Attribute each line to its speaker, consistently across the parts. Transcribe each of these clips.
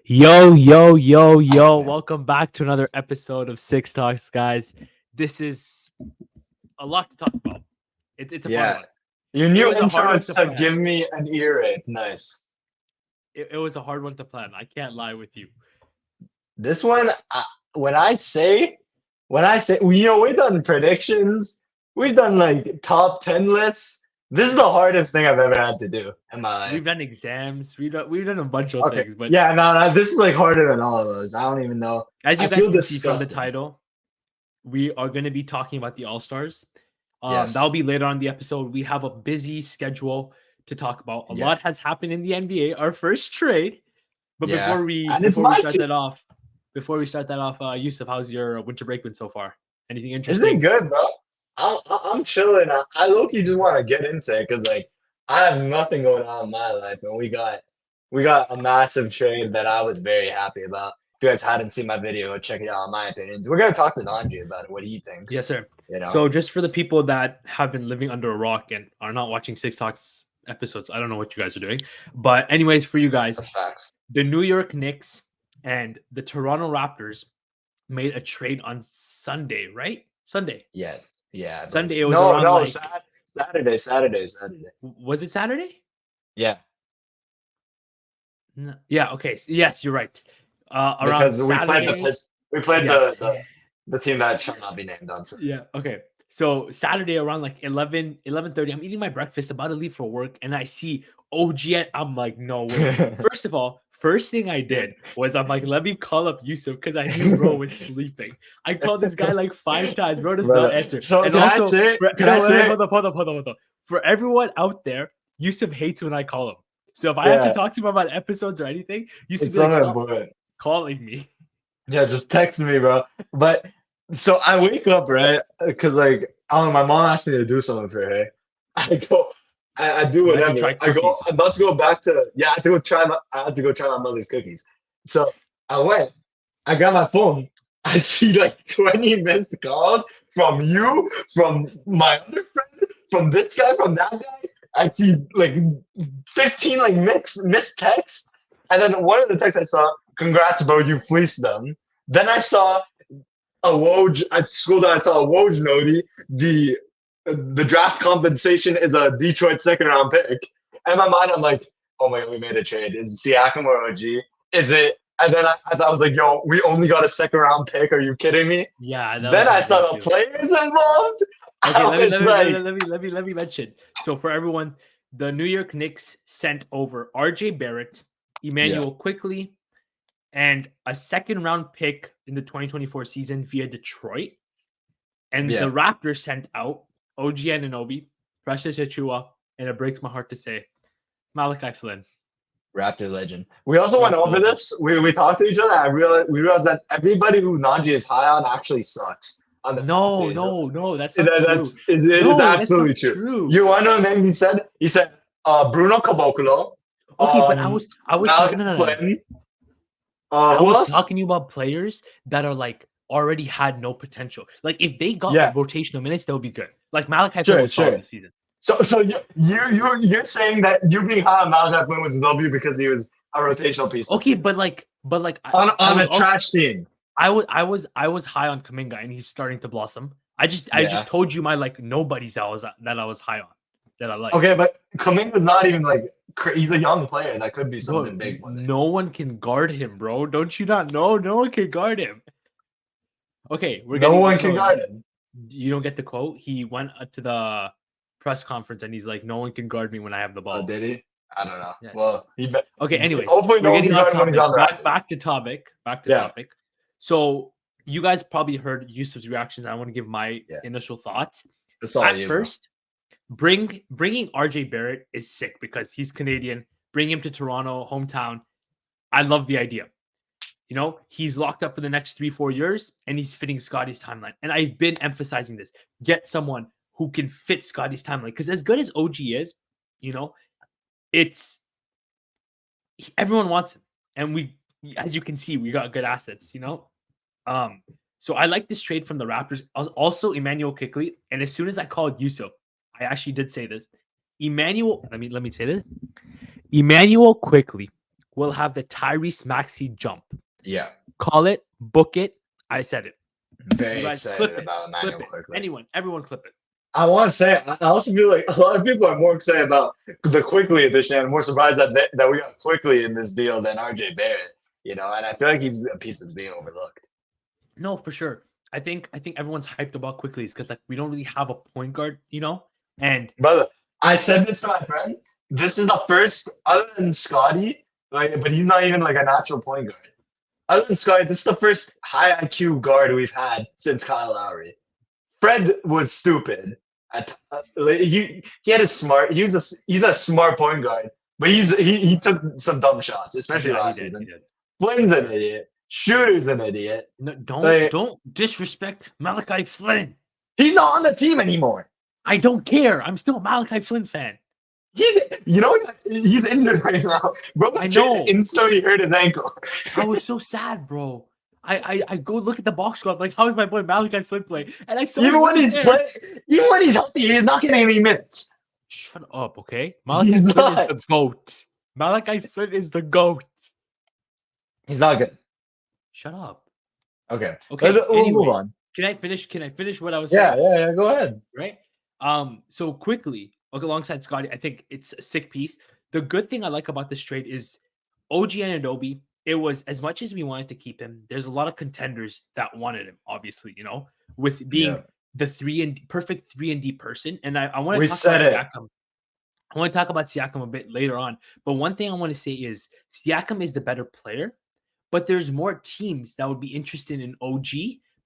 Speaker 1: Yo. Welcome back to another episode of 6ixTalks, guys. This is a lot to talk about. It's a fun
Speaker 2: Yeah.
Speaker 1: one.
Speaker 2: Your
Speaker 1: It
Speaker 2: new
Speaker 1: was a hard
Speaker 2: intro
Speaker 1: one
Speaker 2: is
Speaker 1: to
Speaker 2: to
Speaker 1: plan.
Speaker 2: give me an ear rape. Nice.
Speaker 1: It was a hard one to plan. I can't lie with you.
Speaker 2: This one, when I say, we've done predictions, we've done like top 10 lists. This is the hardest thing I've ever had to do in my life.
Speaker 1: We've done exams. We've done a bunch of
Speaker 2: Okay.
Speaker 1: things, but
Speaker 2: Yeah, no, this is like harder than all of those. I don't even know.
Speaker 1: as you
Speaker 2: I
Speaker 1: guys
Speaker 2: feel
Speaker 1: can see from the
Speaker 2: disgusting.
Speaker 1: title, we are going to be talking about the All-Stars.
Speaker 2: Yes.
Speaker 1: That'll be later on in the episode. We have a busy schedule to talk about. A
Speaker 2: Yeah.
Speaker 1: lot has happened in the NBA. Our first trade. But
Speaker 2: Yeah.
Speaker 1: before we
Speaker 2: And it's
Speaker 1: before we
Speaker 2: my
Speaker 1: start
Speaker 2: team.
Speaker 1: that off, Yousuf, how's your winter break been so far? Anything
Speaker 2: Isn't it
Speaker 1: interesting?
Speaker 2: good, bro? I'm chilling. I low-key just want to get into it because like I have nothing going on in my life, and we got a massive trade that I was very happy about. If you guys hadn't seen my video, check it out. In my opinions, we're gonna talk to Nanji about it. What he
Speaker 1: Yes,
Speaker 2: thinks.
Speaker 1: sir.
Speaker 2: You know,
Speaker 1: So just for the people that have been living under a rock and are not watching 6ixTalks episodes, I don't know what you guys are doing. But anyways, for you guys,
Speaker 2: that's facts.
Speaker 1: the New York Knicks and the Toronto Raptors made a trade on Sunday, right? Sunday.
Speaker 2: Yes, yeah.
Speaker 1: Sunday,
Speaker 2: Those,
Speaker 1: it was
Speaker 2: no,
Speaker 1: around
Speaker 2: no.
Speaker 1: like,
Speaker 2: Saturday.
Speaker 1: was it Saturday?
Speaker 2: Yeah,
Speaker 1: No. Yeah, okay. Yes, you're right. Around
Speaker 2: because we played
Speaker 1: Saturday.
Speaker 2: we played
Speaker 1: Yes.
Speaker 2: the team that shall not be named on.
Speaker 1: Yeah. Okay. So Saturday around like 11:30, I'm eating my breakfast, about to leave for work, and I see OG. I'm like, no way. First of all, first thing I did was I'm like, let me call up Yousuf because I knew bro was sleeping. I called this guy like 5 times. Bro does not
Speaker 2: Brother.
Speaker 1: answer.
Speaker 2: So
Speaker 1: And
Speaker 2: can I
Speaker 1: also,
Speaker 2: say? Can I
Speaker 1: no, wait,
Speaker 2: say?
Speaker 1: hold up. For everyone out there, Yousuf hates when I call him. So if I have to
Speaker 2: Yeah,
Speaker 1: talk to him about episodes or anything, Yousuf
Speaker 2: it's
Speaker 1: be like,
Speaker 2: so
Speaker 1: stop
Speaker 2: important.
Speaker 1: calling me.
Speaker 2: Yeah, just text me, bro. But so I wake up, right? Because like I don't know, my mom asked me to do something for her. I go, I do
Speaker 1: You had to
Speaker 2: whatever.
Speaker 1: try cookies.
Speaker 2: I'm about to go back to yeah. I had to go try my mother's cookies. So I went. I got my phone. I see like 20 missed calls from you, from my other friend, from this guy, from that guy. I see like 15 like missed texts. And then one of the texts I saw, congrats, bro, you fleeced them. Then I saw a Woj, at school that I saw a Woj noti, the draft compensation is a Detroit second round pick. In my mind, I'm like, oh my god, we made a trade. Is it Siakam or OG? Is it? And then I was like, yo, we only got a second round pick. Are you kidding me?
Speaker 1: Yeah, that was
Speaker 2: Then I
Speaker 1: my brain
Speaker 2: saw the
Speaker 1: too.
Speaker 2: players involved.
Speaker 1: Okay,
Speaker 2: I was like,
Speaker 1: let me mention. So for everyone, the New York Knicks sent over RJ Barrett,
Speaker 2: yeah,
Speaker 1: Emmanuel Quickly, and a second round pick in the 2024 season via Detroit. And the
Speaker 2: yeah,
Speaker 1: Raptors sent out OG Anunoby, Precious Achua, and it breaks my heart to say, Malachi Flynn.
Speaker 2: Raptor legend. We also went
Speaker 1: Raptor
Speaker 2: over
Speaker 1: legend.
Speaker 2: this. We talked to each other. We realized that everybody who Najee is high on actually sucks on the
Speaker 1: No,
Speaker 2: days.
Speaker 1: that's not true.
Speaker 2: It is
Speaker 1: No, that's
Speaker 2: absolutely
Speaker 1: not
Speaker 2: true.
Speaker 1: true.
Speaker 2: You want to know the name he said? He said Bruno Caboclo,
Speaker 1: Okay, but I was
Speaker 2: Malcolm
Speaker 1: no.
Speaker 2: Flynn.
Speaker 1: I
Speaker 2: Who
Speaker 1: was
Speaker 2: else?
Speaker 1: talking to you about players that are like already had no potential. Like if they got
Speaker 2: Yeah,
Speaker 1: rotational minutes, that would be good. Like Malachi Flynn
Speaker 2: sure,
Speaker 1: was solid
Speaker 2: sure.
Speaker 1: this season.
Speaker 2: So you're saying that you being high on Malachi Flynn was a W because he was a rotational piece this
Speaker 1: Okay,
Speaker 2: season
Speaker 1: but like
Speaker 2: on
Speaker 1: I was
Speaker 2: a
Speaker 1: also
Speaker 2: trash team.
Speaker 1: I was high on Kaminga and he's starting to blossom. I
Speaker 2: Yeah.
Speaker 1: just told you my like nobodies that I was high on that I like.
Speaker 2: Okay, but Kaminga's not even like he's a young player that could be
Speaker 1: Bro,
Speaker 2: something big one day.
Speaker 1: no one can guard him, bro. Don't you not know? No one can guard him. Okay,
Speaker 2: No one can guard him.
Speaker 1: You don't get the quote. He went to the press conference and he's like, "No one can guard me when I have the ball."
Speaker 2: Oh, did he? I don't know.
Speaker 1: Yeah.
Speaker 2: Well,
Speaker 1: Okay. Anyways,
Speaker 2: hopefully no
Speaker 1: we're
Speaker 2: one
Speaker 1: getting
Speaker 2: can
Speaker 1: off
Speaker 2: guard him when he's
Speaker 1: topic.
Speaker 2: on the Raptors.
Speaker 1: Back to topic.
Speaker 2: Yeah.
Speaker 1: So you guys probably heard Yusuf's reactions. I want to give my
Speaker 2: Yeah.
Speaker 1: initial thoughts.
Speaker 2: It's all
Speaker 1: At
Speaker 2: you, bro.
Speaker 1: first, bringing RJ Barrett is sick because he's Canadian. Bring him to Toronto, hometown. I love the idea. You know, he's locked up for the next 3-4 years and he's fitting Scotty's timeline. And I've been emphasizing this. Get someone who can fit Scotty's timeline. Because as good as OG is, you know, everyone wants him. And we, as you can see, we got good assets, you know? So I like this trade from the Raptors. Also, Emmanuel Quickly. And as soon as I called Yousuf, I actually did say this. Let me say this. Emmanuel Quickly will have the Tyrese Maxey jump.
Speaker 2: Yeah.
Speaker 1: Call it, book it. I said it.
Speaker 2: Very
Speaker 1: You guys
Speaker 2: excited
Speaker 1: clip it.
Speaker 2: about Emmanuel
Speaker 1: Clip it.
Speaker 2: quickly.
Speaker 1: Everyone clip it.
Speaker 2: I want to say, I also feel like a lot of people are more excited about the quickly edition and more surprised that we got quickly in this deal than RJ Barrett, and I feel like he's a piece that's being overlooked.
Speaker 1: No, for sure. I think everyone's hyped about quickly because like we don't really have a point guard, and
Speaker 2: Brother, I said this to my friend. This is the first, other than Scotty, but he's not even like a natural point guard. Other than Scotty, this is the first high IQ guard we've had since Kyle Lowry. Fred was stupid. He had a smart. He's a smart point guard, but he took some dumb shots, especially last season. Flynn's an idiot. Shooter's an idiot.
Speaker 1: No, don't disrespect Malachi Flynn.
Speaker 2: He's not on the team anymore.
Speaker 1: I don't care. I'm still a Malachi Flynn fan.
Speaker 2: He's injured right now. Bro,
Speaker 1: I know.
Speaker 2: Instantly hurt his ankle.
Speaker 1: I was so sad, bro. I go look at the box score. I'm like, how is my boy Malachi Flynn playing? And I saw
Speaker 2: even when he's healthy, he's not getting any minutes.
Speaker 1: Shut up, okay? Malachi Flynn is the GOAT. Malachi Flynn is the GOAT.
Speaker 2: He's not good.
Speaker 1: Shut up.
Speaker 2: Okay.
Speaker 1: We'll
Speaker 2: move on.
Speaker 1: Can I finish what I was saying?
Speaker 2: Yeah. Go ahead.
Speaker 1: Right. So quickly, alongside Scotty, I think it's a sick piece. The good thing I like about this trade is OG Anunoby. It was as much as we wanted to keep him. There's a lot of contenders that wanted him, obviously, with being the perfect 3-and-D person. And I want to talk about Siakam. I want to talk about Siakam a bit later on. But one thing I want to say is Siakam is the better player, but there's more teams that would be interested in OG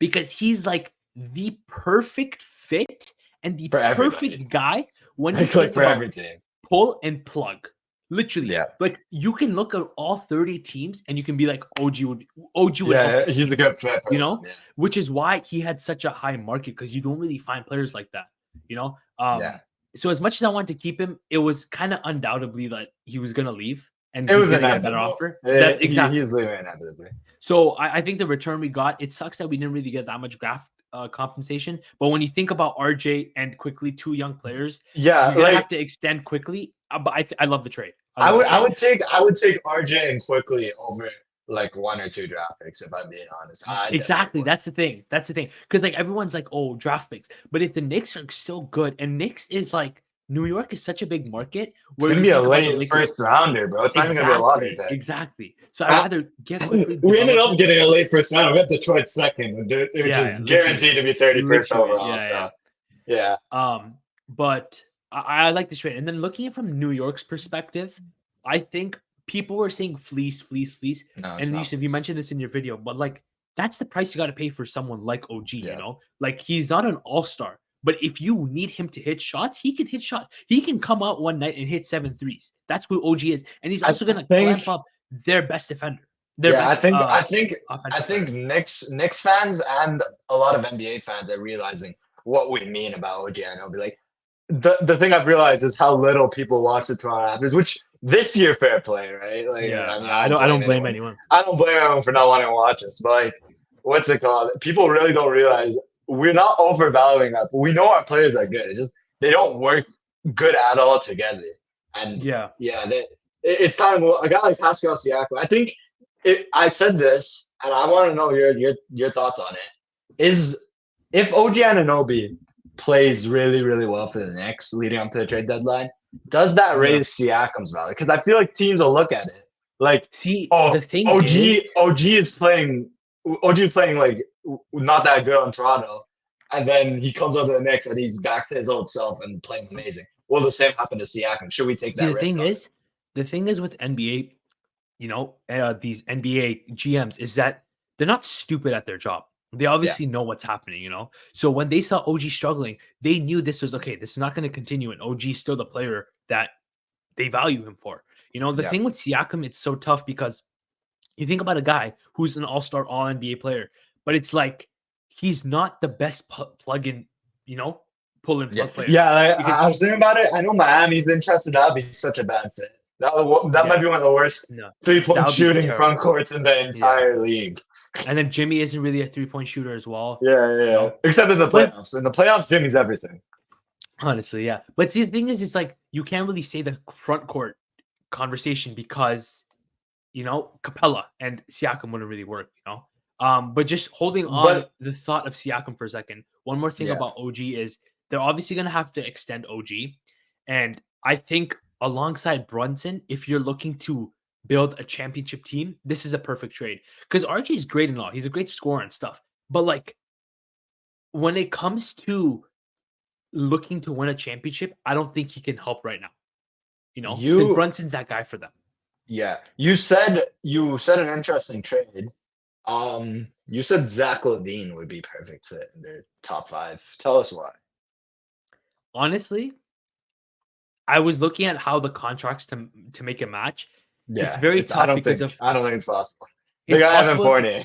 Speaker 1: because he's like the perfect fit and the perfect guy when you think about
Speaker 2: everything.
Speaker 1: Pull and plug. Literally,
Speaker 2: yeah.
Speaker 1: Like you can look at all 30 teams and you can be like, OG would.
Speaker 2: Yeah, he's a good fit.
Speaker 1: Which is why he had such a high market because you don't really find players like that. So as much as I wanted to keep him, it was kind of undoubtedly that he was gonna leave and
Speaker 2: it was
Speaker 1: gonna get a better offer.
Speaker 2: That's exactly. He was leaving inevitably.
Speaker 1: So I think the return we got, it sucks that we didn't really get that much draft compensation. But when you think about RJ and quickly, 2 young players, you have to extend quickly. But I love the trade.
Speaker 2: I would take RJ and quickly over like 1 or 2 draft picks if I'm being honest.
Speaker 1: Exactly, that's the thing. Because like everyone's like, oh, draft picks. But if the Knicks are still good, and Knicks is like New York is such a big market.
Speaker 2: It's gonna be a late first rounder, bro. It's not even gonna be a lottery pick.
Speaker 1: Exactly. So I'd rather get quickly.
Speaker 2: We ended up getting a late first rounder. We got Detroit second, which is guaranteed to be 31st overall. Yeah.
Speaker 1: But I like this trade. And then looking at it from New York's perspective, I think people were saying fleece.
Speaker 2: No,
Speaker 1: and Yousuf, you mentioned this in your video, but like that's the price you got to pay for someone like OG. Like he's not an all-star. But if you need him to hit shots, he can hit shots. He can come out one night and hit 7 threes. That's who OG is, and he's also going to clamp up their best defender.
Speaker 2: I think Knicks fans and a lot of NBA fans are realizing what we mean about OG. I'll be like, the thing I've realized is how little people watch the Toronto Raptors, which this year fair play, right? Like,
Speaker 1: I don't blame anyone.
Speaker 2: I don't blame anyone for not wanting to watch us, but like, what's it called? People really don't realize. We're not overvaluing that, but we know our players are good. It's just they don't work good at all together. And it's time. A guy like Pascal Siakam. I think I said this, and I want to know your thoughts on it. Is if OG Anunoby plays really, really well for the Knicks leading up to the trade deadline, does that raise Siakam's value? Because I feel like teams will look at it like,
Speaker 1: the thing
Speaker 2: OG is playing like not that good on Toronto, and then he comes over to the Knicks and he's back to his old self and playing amazing. Will the same happen to Siakam? Should we take that risk?
Speaker 1: The thing is with NBA, these NBA GMs is that they're not stupid at their job. They obviously know what's happening, So when they saw OG struggling, they knew this was okay. This is not going to continue, and OG is still the player that they value him for. The thing with Siakam, it's so tough because you think about a guy who's an all-star, all-NBA player, but it's like he's not the best plug-in, pull-in plug player.
Speaker 2: Yeah, I was thinking about it. I know Miami's interested. That would be such a bad fit. That might be one of the worst 3-point shooting front courts in the entire league.
Speaker 1: And then Jimmy isn't really a 3-point shooter as well.
Speaker 2: Yeah. Except in the playoffs. In the playoffs, Jimmy's everything.
Speaker 1: Honestly, yeah. But see, the thing is, it's like you can't really say the front court conversation because Capella and Siakam wouldn't really work, But just holding on
Speaker 2: But
Speaker 1: the thought of Siakam for a second. One more thing
Speaker 2: yeah,
Speaker 1: about OG is they're obviously going to have to extend OG. And I think alongside Brunson, if you're looking to build a championship team, this is a perfect trade. Because RG is great and all. He's a great scorer and stuff. But like when it comes to looking to win a championship, I don't think he can help right now. Because
Speaker 2: you
Speaker 1: Brunson's that guy for them.
Speaker 2: yeah, you said an interesting trade. You said Zach Levine would be perfect fit in their top 5. Tell us why.
Speaker 1: Honestly, I was looking at how the contracts to make a match. It's
Speaker 2: Yeah,
Speaker 1: very
Speaker 2: it's I
Speaker 1: tough
Speaker 2: don't
Speaker 1: because
Speaker 2: think
Speaker 1: of
Speaker 2: I don't think it's possible. They
Speaker 1: it's
Speaker 2: got Evan
Speaker 1: possible
Speaker 2: Fournier.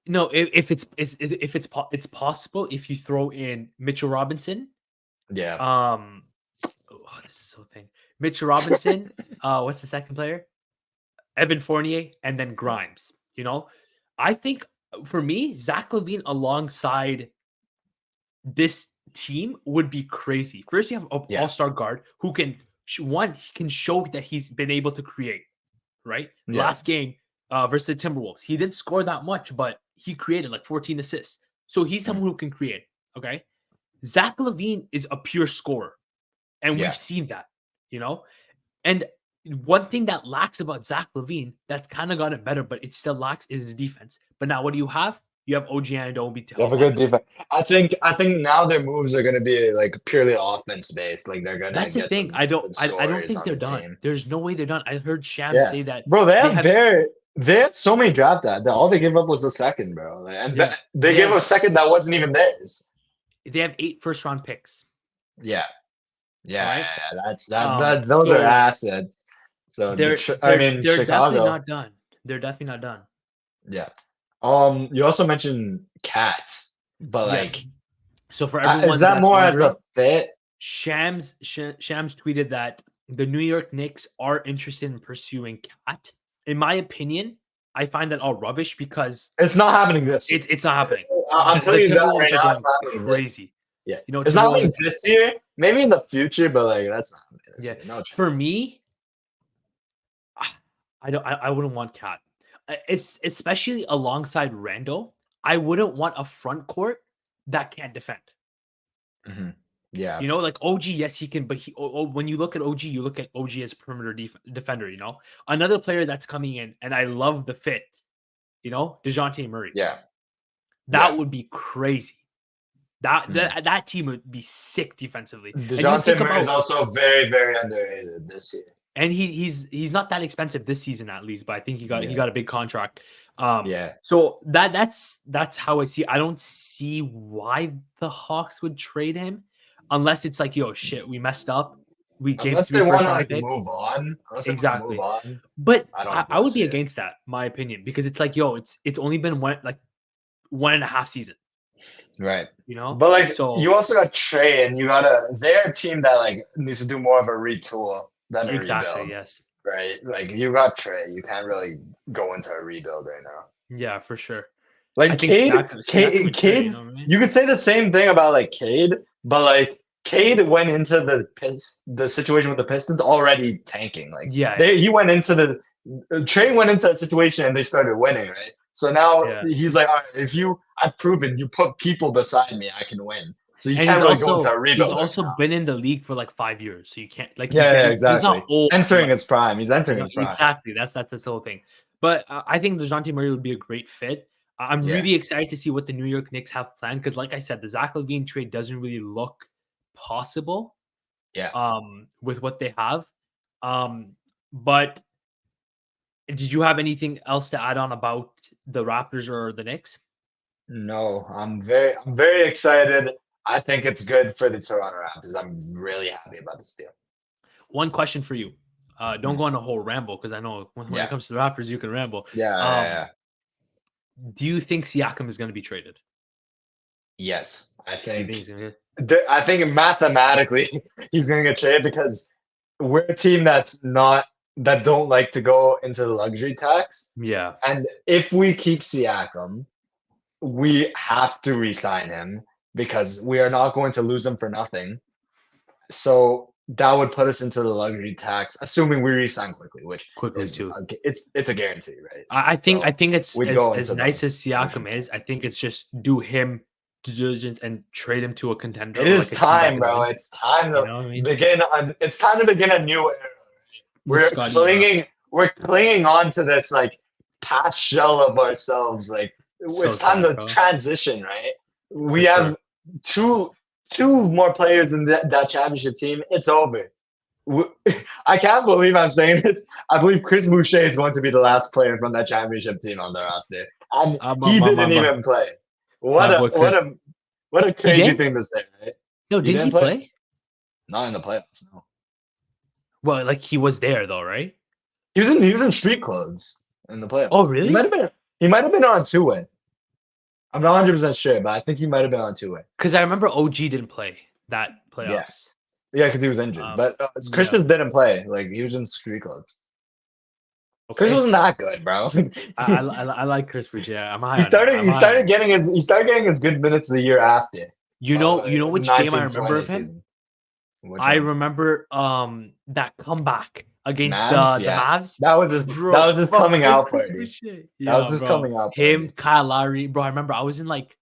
Speaker 1: no if it's possible if you throw in Mitchell Robinson,
Speaker 2: Yeah.
Speaker 1: this is so thing. Mitchell Robinson, what's the second player? Evan Fournier, and then Grimes. I think for me, Zach Levine alongside this team would be crazy. First, you have an
Speaker 2: Yeah.
Speaker 1: all-star guard who can he can show that he's been able to create. Right,
Speaker 2: Yeah.
Speaker 1: last game versus the Timberwolves, he didn't score that much, but he created like 14 assists. So he's someone who can create. Okay, Zach Levine is a pure scorer, and
Speaker 2: Yeah.
Speaker 1: we've seen that. And one thing that lacks about Zach Levine that's kind of gotten better, but it still lacks is his defense. But now what do you have? You have OG Anunoby to
Speaker 2: They have
Speaker 1: help
Speaker 2: a
Speaker 1: out.
Speaker 2: good defense. I think now their moves are going to be like purely offense based. Like they're going to
Speaker 1: That's the
Speaker 2: get
Speaker 1: thing.
Speaker 2: some
Speaker 1: I don't.
Speaker 2: good
Speaker 1: I don't
Speaker 2: scorers
Speaker 1: think
Speaker 2: on
Speaker 1: they're
Speaker 2: the
Speaker 1: done.
Speaker 2: team.
Speaker 1: There's no way they're done. I heard Sham
Speaker 2: Yeah,
Speaker 1: say that
Speaker 2: bro.
Speaker 1: they have
Speaker 2: They had so many draft that all they gave up was a second, bro. And
Speaker 1: Yeah.
Speaker 2: they
Speaker 1: They
Speaker 2: gave
Speaker 1: have-
Speaker 2: up a second that wasn't even theirs.
Speaker 1: 8 first-round picks.
Speaker 2: Yeah, yeah,
Speaker 1: Right?
Speaker 2: that's that. Those are
Speaker 1: So
Speaker 2: assets. So
Speaker 1: they're
Speaker 2: Chicago.
Speaker 1: definitely not done. They're definitely not done.
Speaker 2: Yeah. You also mentioned Cat, but
Speaker 1: Yes.
Speaker 2: like,
Speaker 1: So for
Speaker 2: is
Speaker 1: everyone
Speaker 2: that
Speaker 1: that's
Speaker 2: more as
Speaker 1: wondering,
Speaker 2: a fit?
Speaker 1: Shams tweeted that the New York Knicks are interested in pursuing Cat. In my opinion, I find that all rubbish because
Speaker 2: It's not happening this year.
Speaker 1: it's not happening.
Speaker 2: I'm
Speaker 1: The
Speaker 2: telling you that right
Speaker 1: Timberwolves are
Speaker 2: now.
Speaker 1: going
Speaker 2: It's not happening.
Speaker 1: crazy.
Speaker 2: Yeah, it's not
Speaker 1: Timberwolves.
Speaker 2: like this year. Maybe in the future, but like that's not happening this
Speaker 1: Yeah.
Speaker 2: year. No chance.
Speaker 1: For me, I wouldn't want Cat. It's especially alongside Randall. I wouldn't want a front court that can't defend.
Speaker 2: Yeah,
Speaker 1: Like OG, yes, he can, but when you look at OG, you look at OG as perimeter defender. Another player that's coming in, and I love the fit. DeJounte Murray.
Speaker 2: yeah.
Speaker 1: That would be crazy. That team would be sick defensively.
Speaker 2: DeJounte Murray is also very, very underrated this year.
Speaker 1: And he's not that expensive this season at least, but I think he got a big contract.
Speaker 2: Yeah.
Speaker 1: So that's how I see. I don't see why the Hawks would trade him unless it's like, yo, shit, we messed up. We gave
Speaker 2: Unless
Speaker 1: 3
Speaker 2: they want
Speaker 1: first
Speaker 2: to
Speaker 1: round
Speaker 2: like
Speaker 1: picks.
Speaker 2: move on.
Speaker 1: Exactly.
Speaker 2: Move on.
Speaker 1: But
Speaker 2: I
Speaker 1: I would be
Speaker 2: see it.
Speaker 1: against that, my opinion, because it's like, yo, it's only been 1.5 season.
Speaker 2: Right.
Speaker 1: But
Speaker 2: like,
Speaker 1: so
Speaker 2: you also got Trey, and they're a team that like needs to do more of a retool than a rebuild.
Speaker 1: Yes.
Speaker 2: Right. Like you got Trey, you can't really go into a rebuild right now.
Speaker 1: Yeah, for sure.
Speaker 2: Like Cade, you could say the same thing about like Cade, but like Cade went into the situation with the Pistons already tanking. Like he went into Trey went into a situation and they started winning, right? So now he's like, all right, I've proven you put people beside me, I can win. So you can't really go into a rebuild.
Speaker 1: He's also been in the league for like 5 years, so you can't like.
Speaker 2: Exactly.
Speaker 1: He's not old.
Speaker 2: Entering his prime. He's entering his prime.
Speaker 1: Exactly. That's the whole thing. But I think DeJounte Murray would be a great fit. I'm really excited to see what the New York Knicks have planned because, like I said, the Zach LaVine trade doesn't really look possible.
Speaker 2: Yeah.
Speaker 1: With what they have. But did you have anything else to add on about the Raptors or the Knicks?
Speaker 2: No, I'm very excited. I think it's good for the Toronto Raptors. I'm really happy about this deal.
Speaker 1: One question for you. Don't go on a whole ramble because I know when it comes to the Raptors, you can ramble.
Speaker 2: Yeah.
Speaker 1: Do you think Siakam is going to be traded?
Speaker 2: Yes, I think.
Speaker 1: I
Speaker 2: think mathematically he's going to get traded because we're a team that don't like to go into the luxury tax.
Speaker 1: Yeah.
Speaker 2: And if we keep Siakam, we have to re-sign him because we are not going to lose him for nothing. So that would put us into the luxury tax, assuming we resign quickly, which
Speaker 1: quickly
Speaker 2: is
Speaker 1: too.
Speaker 2: it's a guarantee, right?
Speaker 1: I think
Speaker 2: So
Speaker 1: it's
Speaker 2: we'd go
Speaker 1: as
Speaker 2: into the
Speaker 1: nice as Siakam
Speaker 2: luxury
Speaker 1: is.
Speaker 2: tax.
Speaker 1: I think it's just do him due diligence and trade him to a contender
Speaker 2: It
Speaker 1: or
Speaker 2: is
Speaker 1: like a team that
Speaker 2: time,
Speaker 1: can
Speaker 2: bro.
Speaker 1: win.
Speaker 2: It's time
Speaker 1: You
Speaker 2: to
Speaker 1: know what I mean?
Speaker 2: begin. It's time to begin a new era.
Speaker 1: The
Speaker 2: We're
Speaker 1: Scotty era.
Speaker 2: clinging. We're clinging on to this like past shell of ourselves. Like
Speaker 1: So
Speaker 2: it's time
Speaker 1: sad,
Speaker 2: to
Speaker 1: bro.
Speaker 2: transition, right?
Speaker 1: For
Speaker 2: We
Speaker 1: sure.
Speaker 2: have two more players in that championship team. It's over. I can't believe I'm saying this. I believe Chris Boucher is going to be the last player from that championship team on the roster, and
Speaker 1: My,
Speaker 2: he
Speaker 1: my, my,
Speaker 2: didn't
Speaker 1: my,
Speaker 2: even play.
Speaker 1: my
Speaker 2: What a
Speaker 1: boy
Speaker 2: what
Speaker 1: Chris.
Speaker 2: a what a
Speaker 1: He
Speaker 2: crazy
Speaker 1: did?
Speaker 2: thing to say, right?
Speaker 1: No,
Speaker 2: He
Speaker 1: didn't
Speaker 2: didn't
Speaker 1: he
Speaker 2: play.
Speaker 1: play?
Speaker 2: Not in the playoffs. No,
Speaker 1: Well, like he was there though, right?
Speaker 2: he was in street clothes in the playoffs.
Speaker 1: Oh,
Speaker 2: He
Speaker 1: really?
Speaker 2: might have been on two way. I'm not 100% sure, but I think he might have been on two way.
Speaker 1: Because I remember OG didn't play that
Speaker 2: Yeah,
Speaker 1: playoffs.
Speaker 2: yeah, because he was injured. But
Speaker 1: Yeah.
Speaker 2: Christmas didn't play. Like he was in street clothes. Chris
Speaker 1: Okay.
Speaker 2: wasn't that good, bro.
Speaker 1: I like Chris Boucher. I'm high on him.
Speaker 2: He started getting his good minutes the year after.
Speaker 1: You know which game I remember
Speaker 2: 1920
Speaker 1: of him?
Speaker 2: season. Which
Speaker 1: I
Speaker 2: one?
Speaker 1: remember that comeback against
Speaker 2: Mavs?
Speaker 1: the
Speaker 2: Yeah.
Speaker 1: Mavs.
Speaker 2: That was his coming out
Speaker 1: Chris
Speaker 2: party.
Speaker 1: Boucher.
Speaker 2: That was
Speaker 1: Yeah,
Speaker 2: his
Speaker 1: bro.
Speaker 2: coming out
Speaker 1: Him,
Speaker 2: party.
Speaker 1: Kyle Lowry, bro. I remember I was in like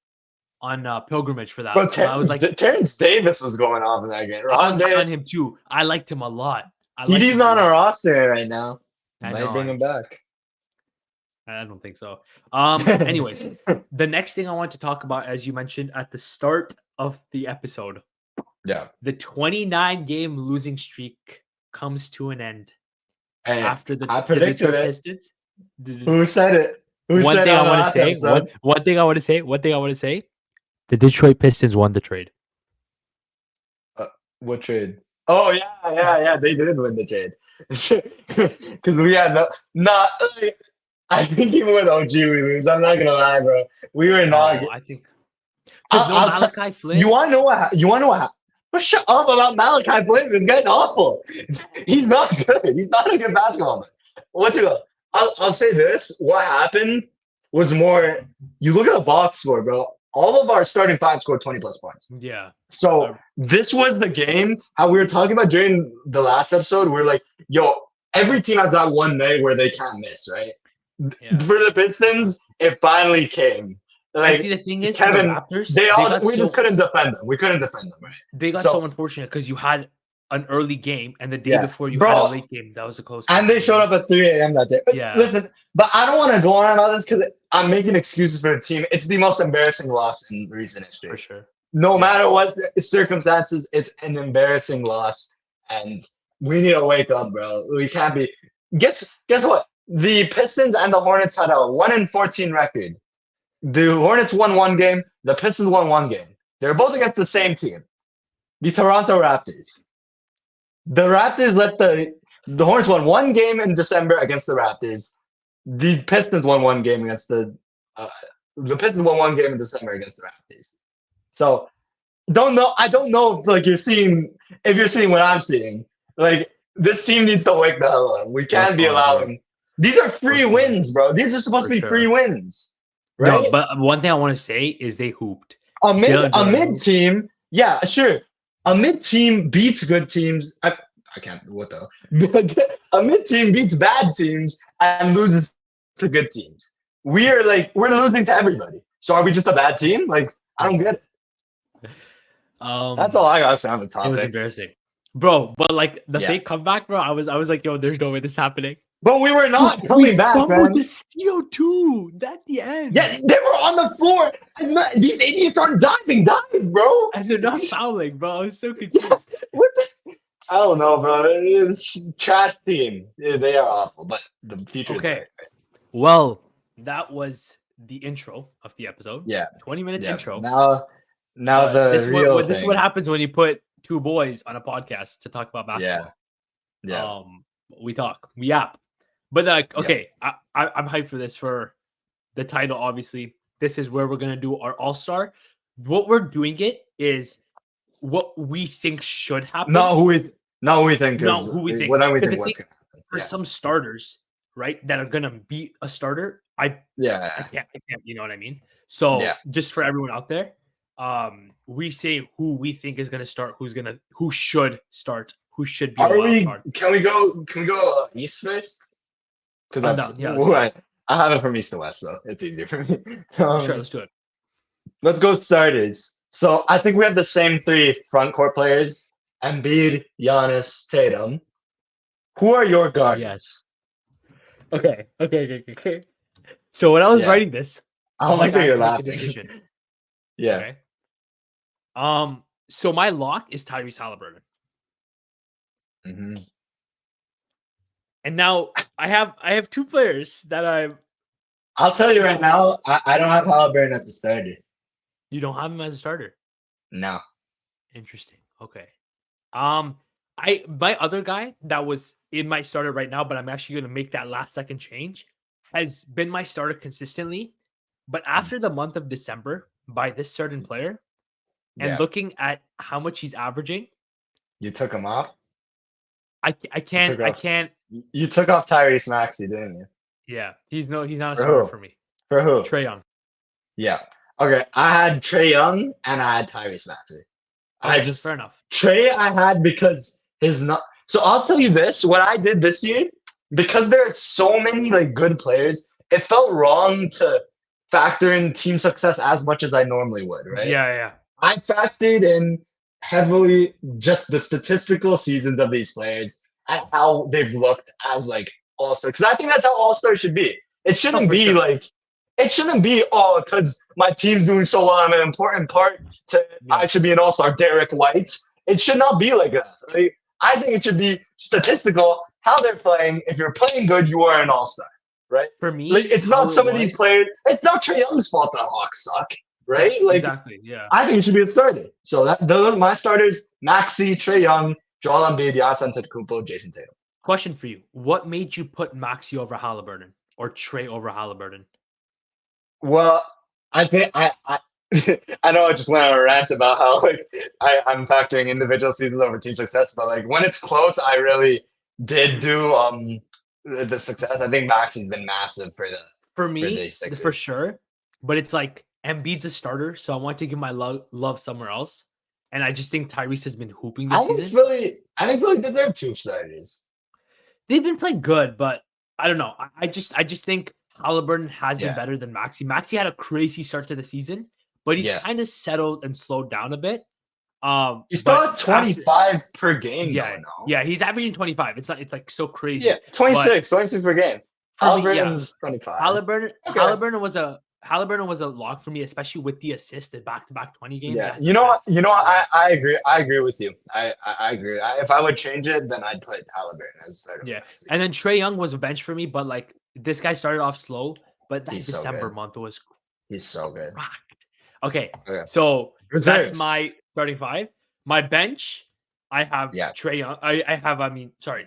Speaker 1: on pilgrimage for that.
Speaker 2: Bro,
Speaker 1: So I was like,
Speaker 2: Terrence Davis was going off in that game.
Speaker 1: I was high
Speaker 2: Rondé,
Speaker 1: on him too. I liked him a lot.
Speaker 2: TD's not on a roster right now.
Speaker 1: I
Speaker 2: Might
Speaker 1: know.
Speaker 2: bring him back.
Speaker 1: I don't think so. Anyways, the next thing I want to talk about, as you mentioned at the start of the episode,
Speaker 2: Yeah.
Speaker 1: the 29-game losing streak comes to an end
Speaker 2: Hey,
Speaker 1: after
Speaker 2: I predicted
Speaker 1: Detroit
Speaker 2: it.
Speaker 1: Pistons.
Speaker 2: Who said it?
Speaker 1: One thing I want to say. One thing I want to say. The Detroit Pistons won the trade.
Speaker 2: What trade? Oh yeah. They did win the trade because we had not. I think even with OG we lose. I'm not gonna lie, bro. We were not.
Speaker 1: I think because no Malachi Flynn.
Speaker 2: You want to know what? But shut up about Malachi Flynn. This guy's awful. He's not good. He's not a good basketball player. What's it? I'll say this. What happened was more. You look at the box score, bro. All of our starting five scored 20 plus points.
Speaker 1: Yeah.
Speaker 2: So this was the game. How we were talking about during the last episode. We're like, yo, every team has that one night where they can't miss, right? Yeah. For the Pistons, it finally came. Like,
Speaker 1: and see, the thing is,
Speaker 2: Kevin,
Speaker 1: for the Raptors,
Speaker 2: we just couldn't defend them. We couldn't defend them, right?
Speaker 1: They got so unfortunate because you had an early game, and the day before you had a late game. That was a close game.
Speaker 2: And they showed up at 3 a.m. that day.
Speaker 1: Yeah.
Speaker 2: Listen, but I don't want to go on about this because I'm making excuses for the team. It's the most embarrassing loss in recent history.
Speaker 1: For sure.
Speaker 2: No matter what the circumstances, it's an embarrassing loss. And we need to wake up, bro. We can't be. Guess what? The Pistons and the Hornets had a 1-14 record. The Hornets won one game. The Pistons won one game. They're both against the same team, the Toronto Raptors. The Raptors the Hornets won one game in December against the Raptors. The Pistons won one game against the Pistons won one game in December against the Raptors. So I don't know if you're seeing what I'm seeing. Like this team needs to wake the hell up. We can't be allowing. These are free wins, bro. These are supposed to be free wins. Right?
Speaker 1: No, but one thing I want to say is they hooped.
Speaker 2: A mid team, yeah, sure. A mid team beats good teams. I can't. What the? A mid team beats bad teams and loses to good teams. We're losing to everybody. So are we just a bad team? Like I don't get it. That's all I got to say on the topic.
Speaker 1: It was embarrassing, bro. But like the fake comeback, bro. I was like, yo, there's no way this is happening.
Speaker 2: But we were not coming back, man.
Speaker 1: The steal too at the end.
Speaker 2: Yeah, they were on the floor. And these idiots aren't dive, bro.
Speaker 1: And they're not fouling, bro. I was so confused.
Speaker 2: What the? I don't know, bro. It's trash team. They are awful, but the future is great.
Speaker 1: Well, that was the intro of the episode.
Speaker 2: Yeah.
Speaker 1: 20 minutes intro.
Speaker 2: Now this
Speaker 1: is what happens when you put two boys on a podcast to talk about basketball.
Speaker 2: Yeah.
Speaker 1: We talk. We yap. But I'm hyped for this, for the title, obviously. This is where we're going to do our all-star. What we're doing it is what we think should happen.
Speaker 2: Not who we think.
Speaker 1: What do we think?
Speaker 2: What's going to happen?
Speaker 1: For some starters, right, that are going to beat a starter, I can't, you know what I mean? So just for everyone out there, we say who we think is going to start, who should start, who should be a wild card.
Speaker 2: Can we go East first? Because
Speaker 1: I'm down. Yeah, let's do it.
Speaker 2: I have it from East to West, so it's easier for me.
Speaker 1: Sure, let's do it.
Speaker 2: Let's go starters. So I think we have the same three front court players: Embiid, Giannis, Tatum. Who are your guards?
Speaker 1: Yes. Okay. So when I was writing this,
Speaker 2: I don't like that you're laughing.
Speaker 1: Decision.
Speaker 2: Yeah.
Speaker 1: Okay. So my lock is Tyrese Halliburton.
Speaker 2: Mm-hmm.
Speaker 1: And now I have two players that
Speaker 2: I'll tell you right now, I don't have Halliburton as a starter.
Speaker 1: You don't have him as a starter?
Speaker 2: No.
Speaker 1: Interesting. Okay. My other guy that was in my starter right now, but I'm actually going to make that last second change, has been my starter consistently. But after the month of December, by this certain player, and looking at how much he's averaging,
Speaker 2: you took him off.
Speaker 1: I can't.
Speaker 2: You took off Tyrese Maxey, didn't you?
Speaker 1: Yeah, he's not a starter for me.
Speaker 2: For who?
Speaker 1: Trae Young.
Speaker 2: Yeah. Okay, I had Trae Young and I had Tyrese Maxey.
Speaker 1: Okay, fair enough.
Speaker 2: Trae I had because his not. So I'll tell you this: what I did this year, because there are so many like good players, it felt wrong to factor in team success as much as I normally would. Right?
Speaker 1: Yeah.
Speaker 2: I factored in heavily just the statistical seasons of these players and how they've looked as like all-star. Because I think that's how all-star should be. It shouldn't be like, it shouldn't be, oh, because my team's doing so well, I'm an important part to, I should be an all-star, Derek White. It should not be like that. Like, I think it should be statistical, how they're playing. If you're playing good, you are an all-star, right?
Speaker 1: For me,
Speaker 2: like, it's not some of these players, it's not Trae Young's fault that Hawks suck. Right? Like,
Speaker 1: exactly. Yeah.
Speaker 2: I think it should be a starter. So those are my starters: Maxey, Trae Young, Joel Embiid, Giannis Antetokounmpo, Jason Tatum.
Speaker 1: Question for you: what made you put Maxey over Halliburton or Trae over Halliburton?
Speaker 2: Well, I think I I know I just went on a rant about how like I'm factoring individual seasons over team success, but like when it's close, I really did do the success. I think Maxey's been massive
Speaker 1: for me for sure. But it's like Embiid's a starter, so I want to give my love somewhere else. And I just think Tyrese has been hooping this season.
Speaker 2: I think Philly deserve two starters.
Speaker 1: They've been playing good, but I don't know. I just think Halliburton has been better than Maxey. Maxey had a crazy start to the season, but he's kind of settled and slowed down a bit.
Speaker 2: He's still at 25 per game.
Speaker 1: Yeah, he's averaging 25. It's like so crazy.
Speaker 2: Yeah, 26 per game. Halliburton's 25.
Speaker 1: Halliburton was a lock for me, especially with the assist, the back-to-back 20 games.
Speaker 2: Yeah, you know what? I agree. I agree with you. I agree. If I would change it, then I'd put Halliburton as starter.
Speaker 1: Yeah, and then Trae Young was a bench for me, but like this guy started off slow, but that December month was
Speaker 2: he's so good.
Speaker 1: Okay, so that's my starting five. My bench, I have Trae Young.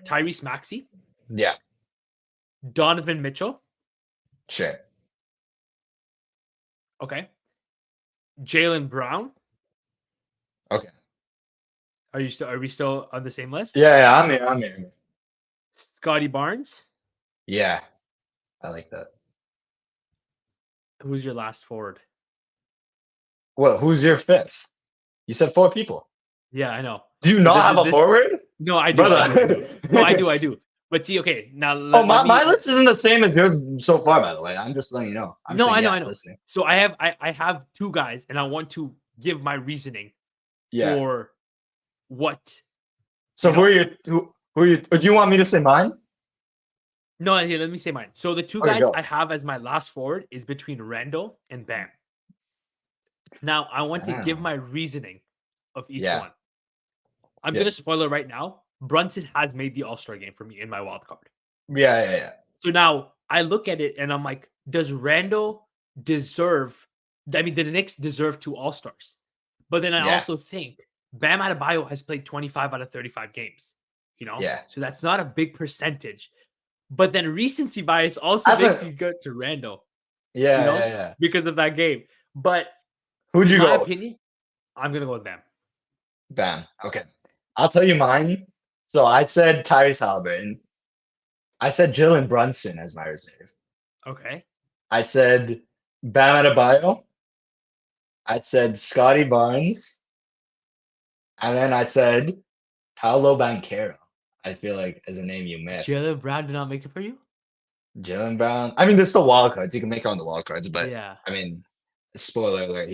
Speaker 1: Tyrese Maxey.
Speaker 2: Yeah.
Speaker 1: Donovan Mitchell.
Speaker 2: Sure.
Speaker 1: Okay. Jaylen Brown.
Speaker 2: Okay.
Speaker 1: Are we still on the same list?
Speaker 2: Yeah, I'm here.
Speaker 1: Scotty Barnes.
Speaker 2: Yeah. I like that.
Speaker 1: Who's your last forward?
Speaker 2: Well, who's your fifth? You said 4 people.
Speaker 1: Yeah, I know.
Speaker 2: Do you not have a forward?
Speaker 1: No, I do. No, I do. But see, okay, now
Speaker 2: my list isn't the same as yours so far, by the way. I'm just letting you know.
Speaker 1: I know. Listening. So I have 2 guys, and I want to give my reasoning for what.
Speaker 2: So who are you? Do you want me to say mine?
Speaker 1: No, here, let me say mine. So the 2 guys I have as my last forward is between Randall and Bam. Now I want to give my reasoning of each one. I'm gonna spoil it right now. Brunson has made the All-Star game for me in my wild card.
Speaker 2: Yeah.
Speaker 1: So now I look at it and I'm like, does Randall deserve? I mean, the Knicks deserve 2 All-Stars. But then I also think Bam Adebayo has played 25 out of 35 games. You know, so that's not a big percentage. But then recency bias also makes you go to Randall.
Speaker 2: Yeah.
Speaker 1: Because of that game. But
Speaker 2: who'd you go?
Speaker 1: In my opinion, I'm gonna go with Bam.
Speaker 2: Bam. Okay. I'll tell you mine. So I said Tyrese Halliburton. I said Jalen Brunson as my reserve.
Speaker 1: Okay.
Speaker 2: I said Bam Adebayo. I said Scotty Barnes. And then I said Paolo Banchero, I feel like, is a name you missed.
Speaker 1: Jaylen Brown did not make it for you?
Speaker 2: Jaylen Brown. I mean, there's still wild cards. You can make it on the wild cards, but
Speaker 1: Yeah.
Speaker 2: I mean, spoiler alert.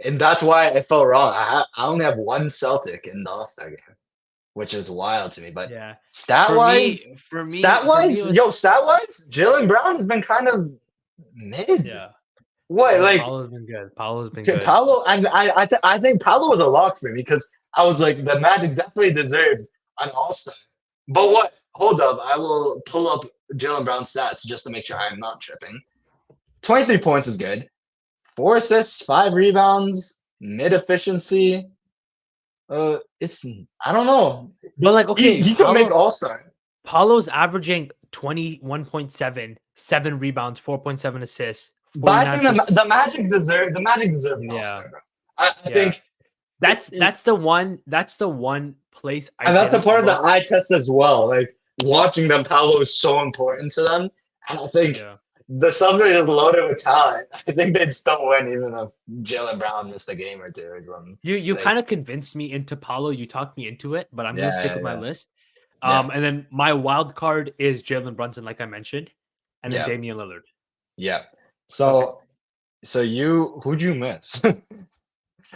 Speaker 2: And that's why I felt wrong. I only have one Celtic in the All-Star game, which is wild to me. But
Speaker 1: Yeah.
Speaker 2: stat wise,
Speaker 1: For me,
Speaker 2: Jaylen Brown has been kind of mid.
Speaker 1: yeah.
Speaker 2: What like
Speaker 1: Paolo's been good. Paolo's been good.
Speaker 2: Paolo? And I think Paolo was a lock for me because I was like, the Magic definitely deserved an All-Star. But what? Hold up, I will pull up Jaylen Brown's stats just to make sure I'm not tripping. 23 points is good. 4 assists, 5 rebounds, mid efficiency. It's I don't know.
Speaker 1: But like, okay,
Speaker 2: he could make All-Star.
Speaker 1: Paolo's averaging 21.7, 7 rebounds, 4.7 assists.
Speaker 2: But I think the Magic deserve an All-Star, bro. I think
Speaker 1: that's the one place
Speaker 2: and that's a part of the eye test as well. Like watching them, Paolo is so important to them. And I think the Suns are just loaded with talent. I think they'd still win even if Jaylen Brown missed a game or two or something.
Speaker 1: You kind of convinced me into Paolo. You talked me into it, but I'm gonna stick with my list. And then my wild card is Jalen Brunson, like I mentioned, and then Damian Lillard.
Speaker 2: Yeah. So who'd you miss?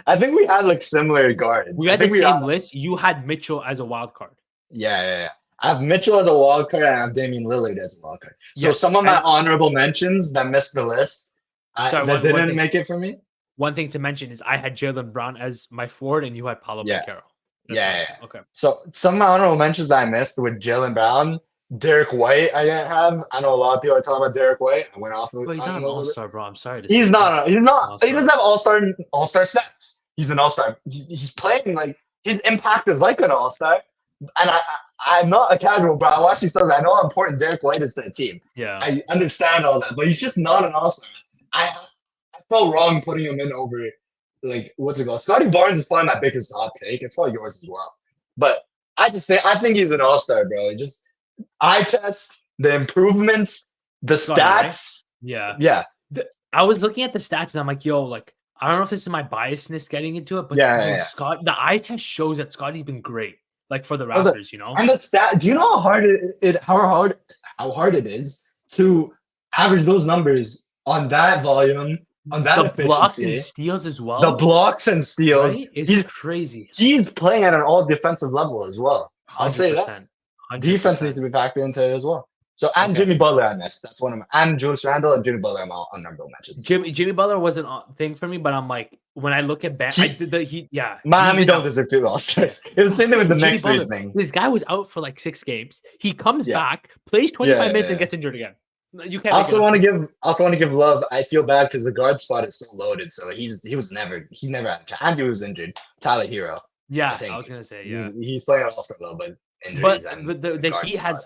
Speaker 2: I think we had like similar guards.
Speaker 1: We had the same list. You had Mitchell as a wild card.
Speaker 2: Yeah. I have Mitchell as a wild card and I have Damian Lillard as a wild card. So some of my honorable mentions that missed the list that didn't make it for me.
Speaker 1: One thing to mention is I had Jaylen Brown as my forward and you had Paolo Banchero.
Speaker 2: Yeah.
Speaker 1: Okay.
Speaker 2: So some of my honorable mentions that I missed with Jaylen Brown, Derek White, I didn't have. I know a lot of people are talking about Derek White. I went off.
Speaker 1: But he's not an all-star, bro. I'm sorry.
Speaker 2: He's not. He doesn't have all-star stats. He's an all-star. He's playing like his impact is like an all-star. And I'm not a casual, bro. I watch these stuff. I know how important Derek White is to the team.
Speaker 1: Yeah.
Speaker 2: I understand all that, but he's just not an all-star. I felt wrong putting him in over like what's it called? Scotty Barnes is probably my biggest hot take. It's probably yours as well. But I think he's an all-star, bro. Just eye test, the improvements, the stats.
Speaker 1: Right?
Speaker 2: Yeah.
Speaker 1: I was looking at the stats and I'm like, yo, like I don't know if this is my biasness getting into it, but Scott, the eye test shows that Scotty's been great. Like for the Raptors, you know.
Speaker 2: And the stat. Do you know how hard it is to average those numbers on that volume, on that efficiency?
Speaker 1: Blocks and steals as well.
Speaker 2: The blocks and steals.
Speaker 1: Right? It's crazy.
Speaker 2: He's playing at an all defensive level as well. I'll say that.
Speaker 1: 100%.
Speaker 2: Defense needs to be factored into it as well. So Jimmy Butler I missed. That's one of my and Julius Randle and Jimmy Butler are my honorable mentions.
Speaker 1: Jimmy Butler wasn't a thing for me, but I'm like when I look at
Speaker 2: Miami don't deserve 2 All-Stars. It's the same thing with the Knicks reasoning.
Speaker 1: This guy was out for like 6 games. He comes back, plays 25 minutes, and gets injured again. You can't.
Speaker 2: I also want to give love. I feel bad because the guard spot is so loaded. So he never had a chance. Andrew was injured. Tyler Hero.
Speaker 1: Yeah, I was gonna say
Speaker 2: he's playing at All-Star level, but injuries.
Speaker 1: But the Heat have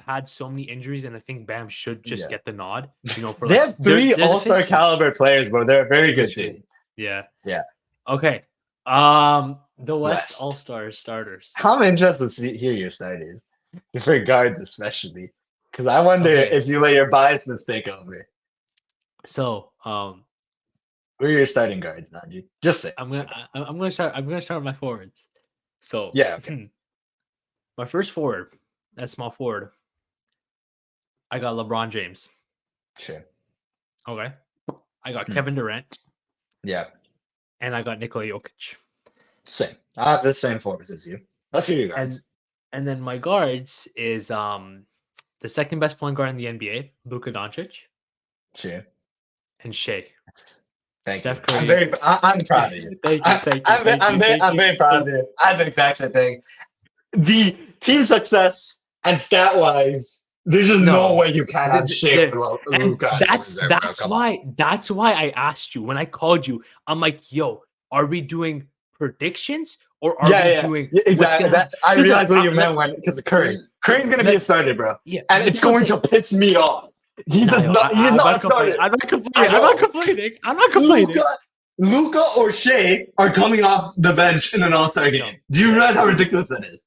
Speaker 1: had so many injuries, and I think Bam should just get the nod. You know, for
Speaker 2: they have 3 All-Star caliber players, bro. They're a very good team.
Speaker 1: Yeah.
Speaker 2: Okay.
Speaker 1: The West All-Star starters.
Speaker 2: I'm interested to hear your starters for guards, especially, because I wonder if you let your biasness take over.
Speaker 1: So,
Speaker 2: who are your starting guards, Najee? Just say.
Speaker 1: I'm gonna start with my forwards. So my first forward, that small forward, I got LeBron James.
Speaker 2: Sure.
Speaker 1: Okay. I got Kevin Durant.
Speaker 2: Yeah.
Speaker 1: And I got Nikola Jokic.
Speaker 2: Same. I have the same forwards as you. Let's hear your guards.
Speaker 1: And then my guards is the second best point guard in the NBA, Luka Doncic.
Speaker 2: Sure.
Speaker 1: And Shea.
Speaker 2: Thank
Speaker 1: Steph
Speaker 2: you.
Speaker 1: Curry.
Speaker 2: I'm proud of you.
Speaker 1: Thank you.
Speaker 2: I'm very proud of you. I have the exact same thing. The team success and stat wise, there's just no way you can have Shea with Luka.
Speaker 1: That's why I asked you when I called you. I'm like, yo, are we doing predictions or are we doing
Speaker 2: exactly? I realized what you meant because of Curry. Curry's gonna be a starter, bro. Yeah, and it's going to piss me off. He's not started.
Speaker 1: I'm not complaining.
Speaker 2: Luka or Shea are coming off the bench in an All-Star game. Do you realize how ridiculous that is?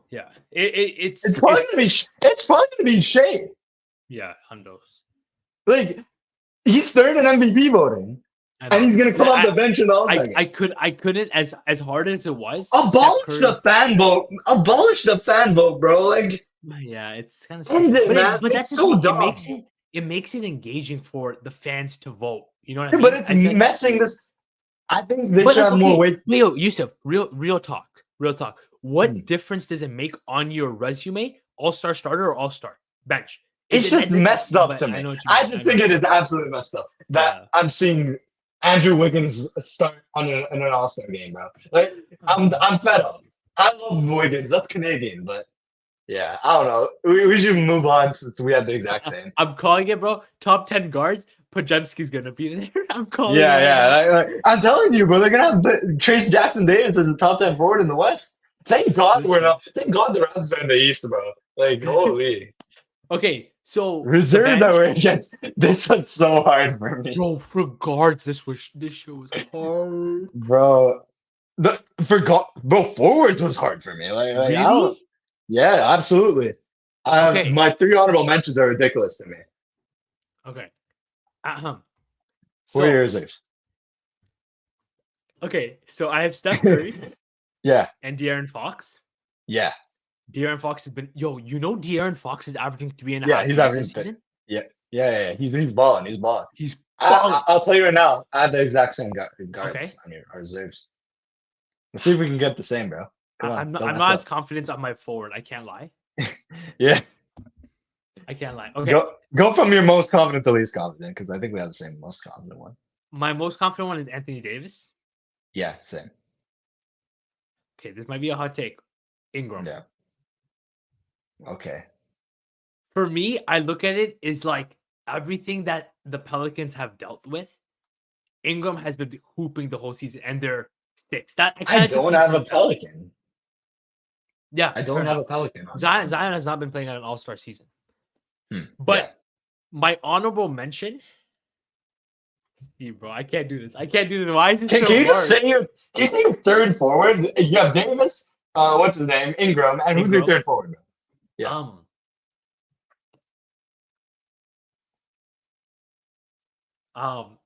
Speaker 1: Yeah, it's
Speaker 2: probably gonna be Shea.
Speaker 1: Yeah, hundos.
Speaker 2: Like he's third in MVP voting.
Speaker 1: I
Speaker 2: and
Speaker 1: know.
Speaker 2: he's gonna come
Speaker 1: But
Speaker 2: off the bench in the All-Star game.
Speaker 1: I couldn't as hard as it was.
Speaker 2: Abolish the fan vote. Abolish the fan vote, bro. Like,
Speaker 1: Yeah, it's kind of
Speaker 2: end it, man.
Speaker 1: but
Speaker 2: It's
Speaker 1: that's the
Speaker 2: so
Speaker 1: thing.
Speaker 2: dumb.
Speaker 1: It makes it engaging for the fans to vote. You know what I
Speaker 2: Yeah,
Speaker 1: mean?
Speaker 2: but it's
Speaker 1: I feel like,
Speaker 2: messing this. I think they
Speaker 1: but
Speaker 2: should
Speaker 1: like,
Speaker 2: have more
Speaker 1: okay,
Speaker 2: weight.
Speaker 1: Leo, Yousuf, real talk. What
Speaker 2: Hmm.
Speaker 1: difference does it make on your resume? All-star starter or all-star bench?
Speaker 2: It's just messed up to
Speaker 1: I
Speaker 2: me.
Speaker 1: know what you
Speaker 2: I
Speaker 1: mean.
Speaker 2: just
Speaker 1: know
Speaker 2: think
Speaker 1: what
Speaker 2: it
Speaker 1: you
Speaker 2: is absolutely messed up that
Speaker 1: Yeah.
Speaker 2: I'm seeing Andrew Wiggins start in an All-Star game, bro. Like, I'm fed up. I love Wiggins. That's Canadian, but yeah, I don't know. We should move on since we have the exact same.
Speaker 1: I'm calling it, bro. Top 10 guards. Pajemski's gonna be there. I'm calling
Speaker 2: Yeah,
Speaker 1: it right now.
Speaker 2: I'm telling you, bro. They're gonna have Trace Jackson Davis as the top 10 forward in the West. Thank God we're not. Thank God the Rams are in the East, bro. Like, holy.
Speaker 1: Okay, so
Speaker 2: Reserve
Speaker 1: the
Speaker 2: that
Speaker 1: bench,
Speaker 2: way against this one's so hard for me.
Speaker 1: bro. For guards, this show was hard.
Speaker 2: Bro. Bro, forwards was hard for me. Like I don't,
Speaker 1: Really?
Speaker 2: yeah, absolutely.
Speaker 1: Okay.
Speaker 2: My 3 honorable mentions are ridiculous to me.
Speaker 1: Okay.
Speaker 2: Who are your
Speaker 1: So
Speaker 2: reserves?
Speaker 1: okay, so I have Steph Curry
Speaker 2: Yeah,
Speaker 1: and De'Aaron Fox.
Speaker 2: yeah,
Speaker 1: De'Aaron Fox has been De'Aaron Fox is averaging 3.5
Speaker 2: yeah. He's
Speaker 1: threes
Speaker 2: averaging
Speaker 1: this season.
Speaker 2: yeah. He's balling. He's balling.
Speaker 1: He's balling.
Speaker 2: I'll tell you right now. I have the exact same guards
Speaker 1: Okay.
Speaker 2: on your reserves. Let's see if we can get the same, bro. Come on,
Speaker 1: I'm
Speaker 2: don't
Speaker 1: not
Speaker 2: mess
Speaker 1: as
Speaker 2: up.
Speaker 1: confident on my forward. I can't lie.
Speaker 2: Yeah,
Speaker 1: I can't lie. Okay.
Speaker 2: go from your most confident to least confident because I think we have the same most confident one.
Speaker 1: My most confident one is Anthony Davis.
Speaker 2: Yeah, same.
Speaker 1: Okay, this might be a hot take. Ingram.
Speaker 2: Yeah. Okay.
Speaker 1: For me, I look at it as like everything that the Pelicans have dealt with. Ingram has been hooping the whole season, and they're 6. That
Speaker 2: I don't have a Pelican.
Speaker 1: Yeah,
Speaker 2: I don't have a Pelican.
Speaker 1: Zion has not been playing at an All-Star season. But my honorable mention, bro, I can't do this. Why is it so hard?
Speaker 2: Can you say your third forward? You have Davis. What's his name? Ingram. And who's your third forward? Yeah.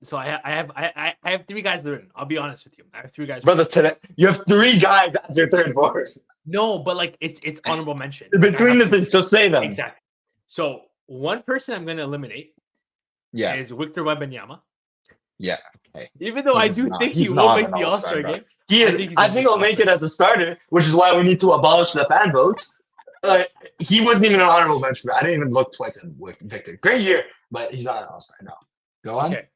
Speaker 1: So I have 3 guys written. I'll be honest with you. I have 3 guys.
Speaker 2: Brother, today you have 3 guys as your third forward.
Speaker 1: No, but like it's honorable mention.
Speaker 2: Between the 3, so say them.
Speaker 1: Exactly. So one person I'm gonna eliminate is Victor Wembanyama.
Speaker 2: Yeah. Okay.
Speaker 1: Even though I do think he will make the All-Star game.
Speaker 2: I think he'll make it as a starter, which is why we need to abolish the fan votes. He wasn't even an honorable mention. I didn't even look twice at Victor. Great year, but he's not an All-Star. No. Go on.
Speaker 1: Okay.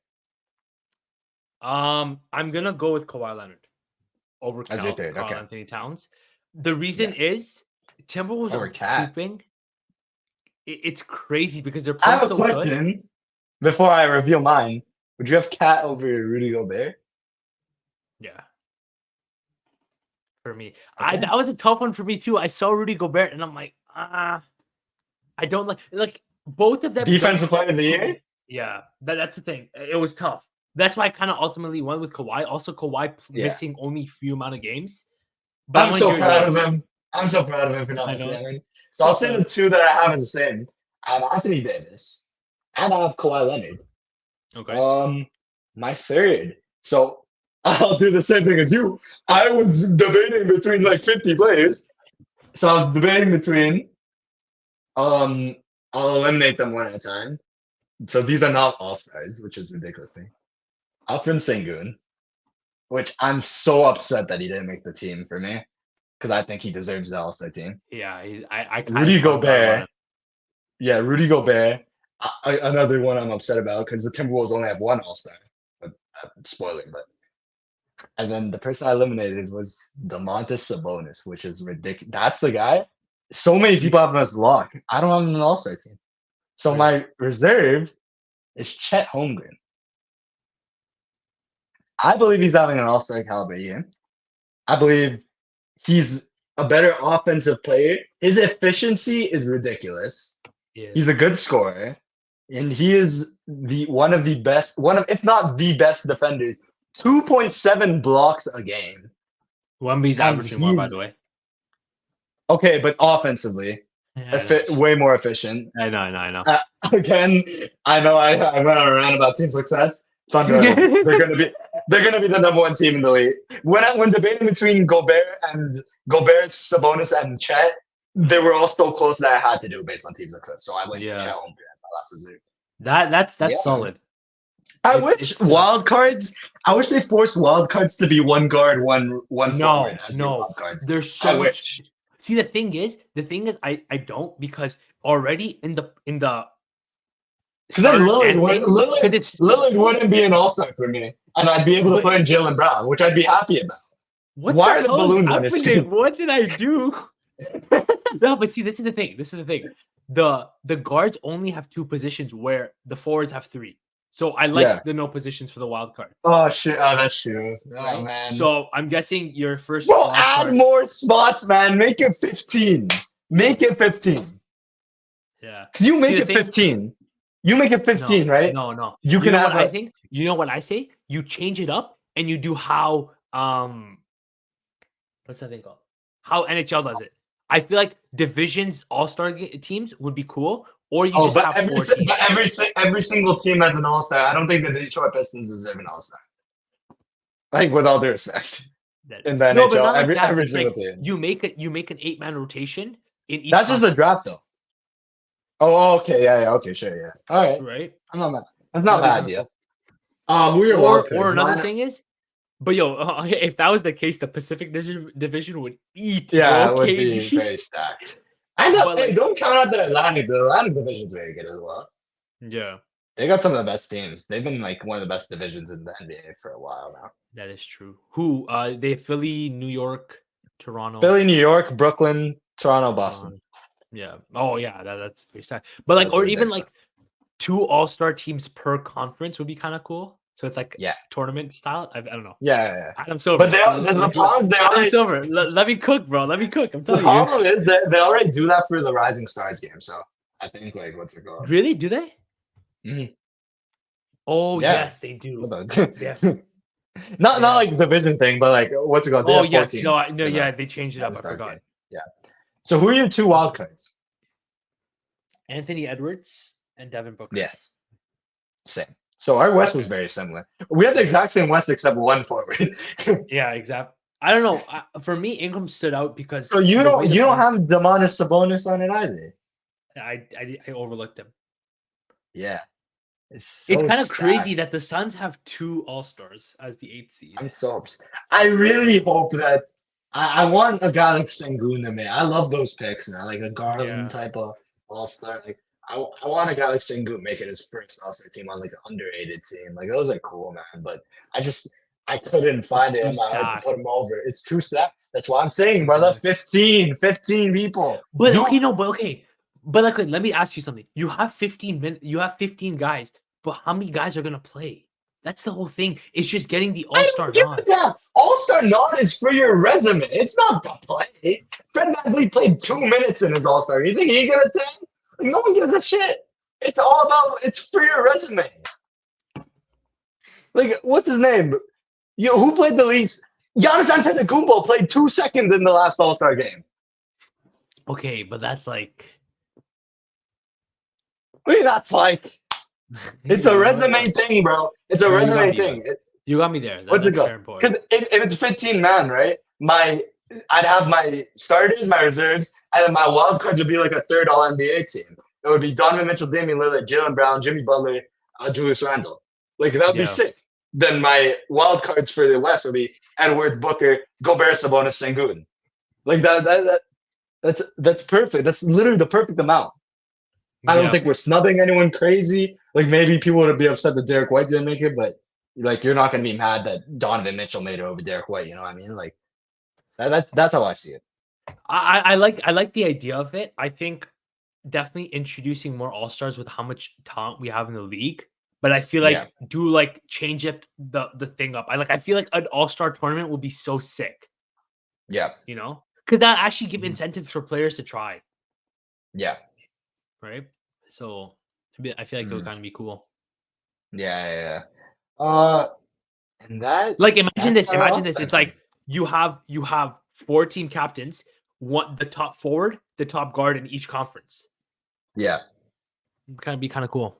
Speaker 1: I'm gonna go with Kawhi Leonard over Karl Anthony Towns. The reason is Timberwolves are hooping. It's crazy because they're playing so good. I have a question
Speaker 2: before I reveal mine. Would you have Cat over Rudy Gobert?
Speaker 1: Yeah. For me, that was a tough one for me too. I saw Rudy Gobert and I'm like, I don't like both of them.
Speaker 2: Defensive player of the year.
Speaker 1: Yeah, that's the thing. It was tough. That's why I kind of ultimately went with Kawhi. Also, Kawhi missing only few amount of games.
Speaker 2: But I'm so proud of him. I'm so proud of him for not missing. So I'll say the 2 that I have is the same. I have Anthony Davis, and I have Kawhi Leonard.
Speaker 1: Okay.
Speaker 2: My third. So I'll do the same thing as you. I was debating between like 50 players. So I was debating between. I'll eliminate them one at a time. So these are not All-Stars, which is ridiculous thing. Alperen Sengun, which I'm so upset that he didn't make the team for me, because I think he deserves the All-Star team.
Speaker 1: Yeah, I
Speaker 2: Rudy Gobert. Yeah, Rudy Gobert. Another one I'm upset about because the Timberwolves only have 1 All-Star. Spoiling, but. And then the person I eliminated was Domantas Sabonis, which is ridiculous. That's the guy. So many people have him as lock. I don't have him in an All-Star team. So my reserve is Chet Holmgren. I believe he's having an All-Star caliber year. I believe he's a better offensive player. His efficiency is ridiculous. He's a good scorer, and he is one of, if not the best defenders. 2.7 blocks a game.
Speaker 1: Wemby's averaging more, by the way.
Speaker 2: Okay, but offensively, way more efficient.
Speaker 1: I know.
Speaker 2: Again, I know I went on a rant about team success. Thunder. They're gonna be the number one team in the league. When debating between Gobert, Sabonis, and Chet, they were all so close that I had to do it based on team success. So I went with Chet Holmgren as my last resort.
Speaker 1: That's solid.
Speaker 2: I wish wild cards. I wish they forced wild cards to be one guard, one forward as your wild cards.
Speaker 1: There's so much. See, the thing is, I don't, because already in the
Speaker 2: because then Lillard wouldn't be an all-star for me, and I'd be able to put in Jaylen Brown, which I'd be happy about. Why are the balloons on your screen?
Speaker 1: What did I do? No, but see, this is the thing. The guards only have 2 positions where the forwards have 3. So I like the no positions for the wild card.
Speaker 2: Oh shit! Oh, that's true. Oh
Speaker 1: right?
Speaker 2: Man.
Speaker 1: So I'm guessing your first.
Speaker 2: Well, add more spots, man. Make it 15. Make it 15.
Speaker 1: Yeah.
Speaker 2: Because you make it 15. You make it 15, right?
Speaker 1: No.
Speaker 2: You can have.
Speaker 1: I think. You know what I say? You change it up and you do how what's that thing called? How NHL does it. I feel like divisions all-star teams would be cool. Or you just have 4 teams.
Speaker 2: But every single team has an all-star. I don't think the Detroit Pistons deserve an all-star. Like, with all due respect. In the NHL, every single team.
Speaker 1: You make an 8-man rotation in each.
Speaker 2: That's just a draft, though. Oh, okay, yeah, okay, sure, yeah. All right,
Speaker 1: right.
Speaker 2: I'm not mad. That's not a bad idea. Who your
Speaker 1: or another thing is, but if that was the case, the Pacific Division would eat.
Speaker 2: Yeah, it would be very stacked. And don't count out the Atlantic. The Atlantic Division is very good as well.
Speaker 1: Yeah.
Speaker 2: They got some of the best teams. They've been like one of the best divisions in the NBA for a while now.
Speaker 1: That is true. Who? They Philly, New York, Toronto.
Speaker 2: Philly, New York, Brooklyn, Toronto, Boston.
Speaker 1: Yeah. Oh yeah, that's pretty stacked. But like, or even like 2 all-star teams per conference would be kind of cool. So it's like tournament style. I don't know.
Speaker 2: Yeah.
Speaker 1: Adam Silver.
Speaker 2: But Adam
Speaker 1: Silver. Let me cook, bro. Let me cook. I'm telling you.
Speaker 2: The problem is that they already do that for the Rising Stars game. So I think what's it called?
Speaker 1: Really? Do they?
Speaker 2: Mm-hmm.
Speaker 1: Oh yes, they do.
Speaker 2: Yeah. Not like division thing, but like what's it called?
Speaker 1: Oh yes, no, yeah, they changed it up. I forgot.
Speaker 2: Game. Yeah. So who are your 2 wild cards?
Speaker 1: Anthony Edwards and Devin Booker.
Speaker 2: Yes. Same. So our West was very similar. We had the exact same West except one forward.
Speaker 1: Yeah, exactly. I don't know. For me, Ingram stood out because.
Speaker 2: So you don't have Domantas Sabonis on it either.
Speaker 1: I overlooked him.
Speaker 2: Yeah,
Speaker 1: it's kind of crazy that the Suns have 2 All-Stars as the 8th seed.
Speaker 2: I'm so upset. I really hope that I want a guy like Sengun to make. I love those picks now, like a Garland type of All-Star. Like I want a guy like Sengun making his first All-Star team on like an underrated team. Like those are cool, man. But I couldn't find it in my heart to put him over. It's too stacked. That's what I'm saying, brother. 15 people.
Speaker 1: But okay. But like, let me ask you something. You have 15 minutes. You have 15 guys. But how many guys are gonna play? That's the whole thing. It's just getting the All-Star nod.
Speaker 2: All-Star nod is for your resume. It's not to play. Fred VanVleet played 2 minutes in his All-Star. You think he get a 10? Like, no one gives a shit. It's all about. It's for your resume. Like, what's his name? Who played the least? Giannis Antetokounmpo played 2 seconds in the last All-Star game.
Speaker 1: Okay, but that's like.
Speaker 2: That's like. It's a resume thing, bro. It's a resume thing.
Speaker 1: You got me there.
Speaker 2: What's it called? Because if it's 15 man, right? I'd have my starters, my reserves, and then my wild cards would be like a 3rd All NBA team. It would be Donovan Mitchell, Damian Lillard, Jaylen Brown, Jimmy Butler, Julius Randle. Like that would be sick. Then my wild cards for the West would be Edwards, Booker, Gobert, Sabonis, Sengun. Like that's perfect. That's literally the perfect amount. I don't think we're snubbing anyone crazy. Like maybe people would be upset that Derek White didn't make it, but like you're not gonna be mad that Donovan Mitchell made it over Derek White. You know what I mean? Like that's how I see it.
Speaker 1: I like the idea of it. I think definitely introducing more All-Stars with how much talent we have in the league. But I feel like change it the thing up. I feel like an All-Star tournament would be so sick.
Speaker 2: Yeah.
Speaker 1: You know? Because that actually give incentives for players to try.
Speaker 2: Yeah.
Speaker 1: Right? So I feel like it would kind of be cool.
Speaker 2: Yeah. And that
Speaker 1: imagine this. It's like you have 4 team captains, the top forward, the top guard in each conference.
Speaker 2: Yeah.
Speaker 1: It'd kind of be kind of cool.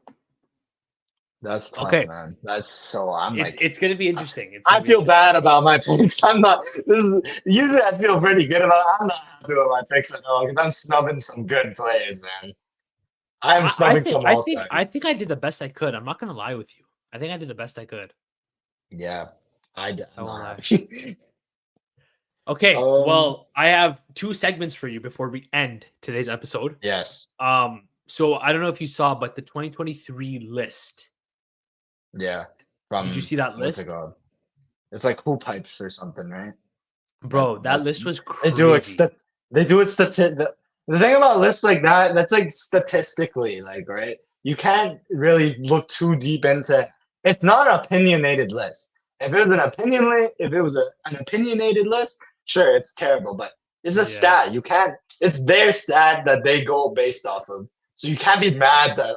Speaker 2: That's tough,
Speaker 1: Okay,
Speaker 2: man. That's so. I'm like,
Speaker 1: it's gonna be interesting. It's
Speaker 2: I
Speaker 1: gonna be
Speaker 2: feel
Speaker 1: interesting.
Speaker 2: bad about my picks. I'm not. This is usually I feel pretty good about. I'm not happy with my picks at all because I'm snubbing some good players, man. I'm snubbing some all
Speaker 1: I
Speaker 2: stars.
Speaker 1: think I did the best I could. I'm not gonna lie with you. I think I did the best I could.
Speaker 2: Yeah,
Speaker 1: I
Speaker 2: I'm
Speaker 1: won't
Speaker 2: not
Speaker 1: lie.
Speaker 2: happy.
Speaker 1: Okay,
Speaker 2: um.
Speaker 1: well, I have two segments for you before we end today's episode.
Speaker 2: Yes.
Speaker 1: So I don't know if you saw, but the 2023 list.
Speaker 2: Yeah.
Speaker 1: Did you
Speaker 2: From
Speaker 1: see that
Speaker 2: what's it
Speaker 1: list?
Speaker 2: called? It's like hoop pipes or something, right?
Speaker 1: Bro, that
Speaker 2: That's
Speaker 1: list was
Speaker 2: they do it.
Speaker 1: crazy.
Speaker 2: They do it. The thing about lists like that, that's like statistically, like right. You can't really look too deep into. It's not an opinionated list. If it was an opinionated list, sure, it's terrible, but it's a
Speaker 1: Yeah.
Speaker 2: stat. You can't. It's their stat that they go based off of. So you can't be mad that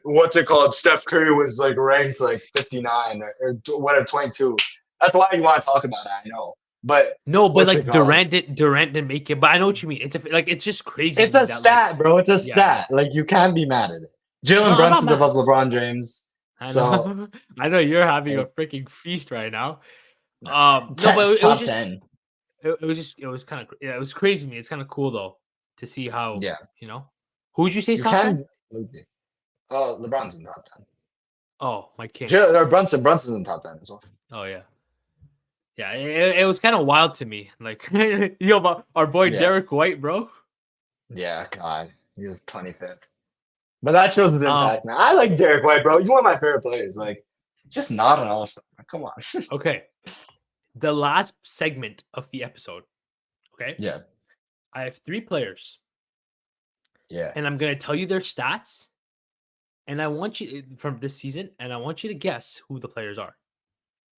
Speaker 2: what's it called? Steph Curry was like ranked like 59 or whatever 22. That's why you want to talk about it. I know, but
Speaker 1: No, but
Speaker 2: what's it
Speaker 1: like
Speaker 2: called?
Speaker 1: Durant didn't make it. But I know what you mean. It's just crazy
Speaker 2: It's
Speaker 1: to me
Speaker 2: a
Speaker 1: that like
Speaker 2: stat, bro. It's a
Speaker 1: yeah, yeah.
Speaker 2: stat. Like you can't be mad at it.
Speaker 1: No,
Speaker 2: Jalen
Speaker 1: I'm not
Speaker 2: Brunson's
Speaker 1: mad.
Speaker 2: above LeBron James,
Speaker 1: I
Speaker 2: so
Speaker 1: know. I know you're having a
Speaker 2: like,
Speaker 1: freaking feast right now.
Speaker 2: nah.
Speaker 1: No, but it was
Speaker 2: Top
Speaker 1: just
Speaker 2: 10.
Speaker 1: it was kind of yeah, it was crazy to me. It's kind of cool though to see how,
Speaker 2: Yeah,
Speaker 1: you know. Who would you say is
Speaker 2: you
Speaker 1: top 10?
Speaker 2: can. Oh, LeBron's in top 10.
Speaker 1: Oh, my king.
Speaker 2: Jalen or Brunson's in top 10 as well.
Speaker 1: Oh yeah. Yeah, it was kind of wild to me. Like, yo, but our boy
Speaker 2: Yeah,
Speaker 1: Derek White, bro.
Speaker 2: yeah. God, he was 25th. But that shows his
Speaker 1: Um,
Speaker 2: impact, man. I like Derek White, bro. He's one of my favorite players. Like, just not an all-star. Come on.
Speaker 1: okay. The last segment of the episode. Okay.
Speaker 2: Yeah,
Speaker 1: I have three players,
Speaker 2: yeah,
Speaker 1: and I'm gonna tell you their stats, and I want you from this season, and I want you to guess who the players are.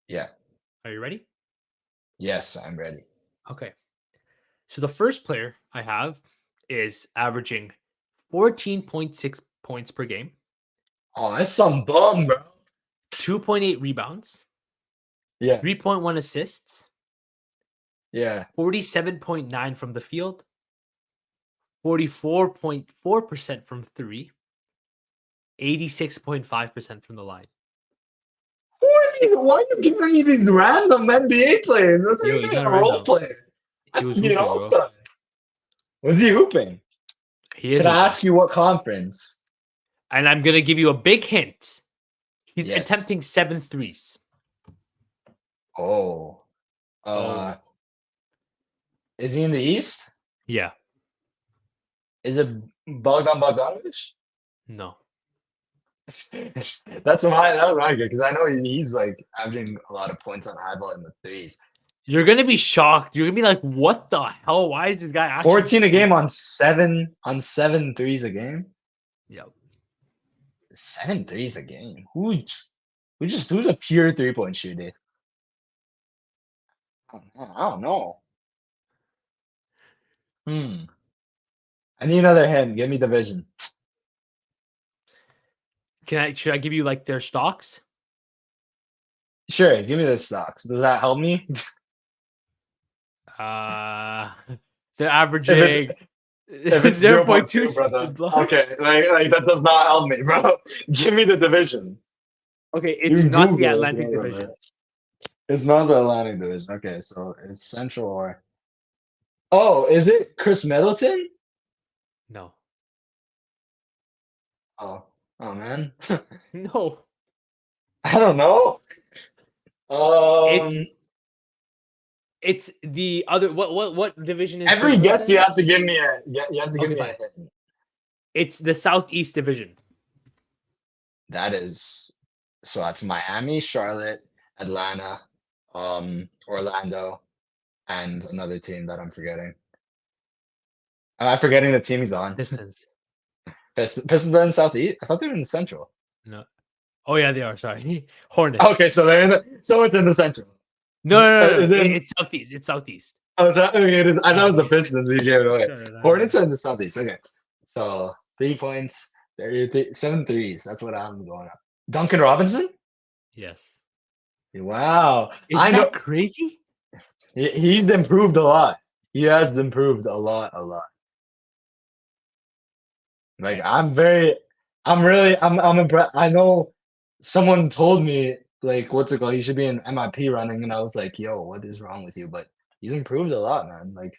Speaker 2: yeah.
Speaker 1: Are you ready?
Speaker 2: Yes, I'm ready.
Speaker 1: Okay. So the first player I have is averaging 14.6 points per game,
Speaker 2: Oh, that's some bum, bro.
Speaker 1: 2.8 rebounds,
Speaker 2: Yeah,
Speaker 1: 3.1 assists,
Speaker 2: yeah.
Speaker 1: 47.9 from the field, 44.4% from three, 86.5% from the line.
Speaker 2: Who are these? Why are you giving me these random NBA players? That's
Speaker 1: Yo,
Speaker 2: not
Speaker 1: he's
Speaker 2: even
Speaker 1: not
Speaker 2: a role
Speaker 1: random.
Speaker 2: player. I
Speaker 1: He was
Speaker 2: could be an
Speaker 1: hooping, bro.
Speaker 2: all-star. Was he hooping?
Speaker 1: He is
Speaker 2: Can I
Speaker 1: hooping.
Speaker 2: ask you what conference?
Speaker 1: And I'm going to give you a big hint. He's
Speaker 2: Yes.
Speaker 1: attempting 7 threes.
Speaker 2: Oh.
Speaker 1: Oh,
Speaker 2: Is he in the East?
Speaker 1: yeah.
Speaker 2: Is it Bogdan Bogdanovic?
Speaker 1: No.
Speaker 2: That was my good because I know he's like averaging a lot of points on high ball in the threes.
Speaker 1: You're going to be shocked. You're going to be like, what the hell? Why is this guy actually
Speaker 2: 14 a game on seven threes a game.
Speaker 1: Yep.
Speaker 2: 7 threes a game. Who's a pure 3-point shooter? I don't know. I need another hint. Give me division.
Speaker 1: Should I give you like their stocks?
Speaker 2: Sure, give me the stocks. Does that help me?
Speaker 1: Uh they're
Speaker 2: If
Speaker 1: averaging
Speaker 2: it's 0.2,
Speaker 1: 0.2
Speaker 2: brother.
Speaker 1: blocks.
Speaker 2: Okay, like that does not help me, bro. Give me the division.
Speaker 1: Okay,
Speaker 2: You
Speaker 1: it's
Speaker 2: can
Speaker 1: not the
Speaker 2: Google it if you
Speaker 1: Atlantic
Speaker 2: don't remember
Speaker 1: Division.
Speaker 2: it. It's not the Atlantic Division. Okay, so it's Central or oh, is it Chris Middleton?
Speaker 1: No.
Speaker 2: Oh, oh man.
Speaker 1: No.
Speaker 2: I don't know.
Speaker 1: It's
Speaker 2: Um,
Speaker 1: it's the other what division is Chris
Speaker 2: every guess you
Speaker 1: Middleton?
Speaker 2: have to give me a you have to give
Speaker 1: Okay,
Speaker 2: me a
Speaker 1: fine.
Speaker 2: hint.
Speaker 1: It's the Southeast Division.
Speaker 2: That is so that's Miami, Charlotte, Atlanta, Orlando, and another team that I'm forgetting. Am I forgetting the team he's on?
Speaker 1: Pistons.
Speaker 2: Pistons are in Southeast. I thought they were in the Central.
Speaker 1: No. Oh yeah, they are. Sorry. Hornets.
Speaker 2: Okay, so they're in so it's in the Central.
Speaker 1: No, no, no, no.
Speaker 2: Is it,
Speaker 1: It's Southeast. It's Southeast.
Speaker 2: oh, okay, it is. I know it's the
Speaker 1: Southeast.
Speaker 2: Pistons. You gave it away.
Speaker 1: No, no, no, no.
Speaker 2: Hornets are in the Southeast. Okay, so 3 points. 7 threes. That's what I'm going up. Duncan Robinson.
Speaker 1: Yes.
Speaker 2: Wow, I
Speaker 1: Isn't
Speaker 2: know
Speaker 1: that crazy?
Speaker 2: he's improved a lot. He has improved a lot, a lot. Like
Speaker 1: Okay.
Speaker 2: I'm impressed. I know someone told me like what's it called? He should be in MIP running, and I was like, yo, what is wrong with you? But he's improved a lot, man. Like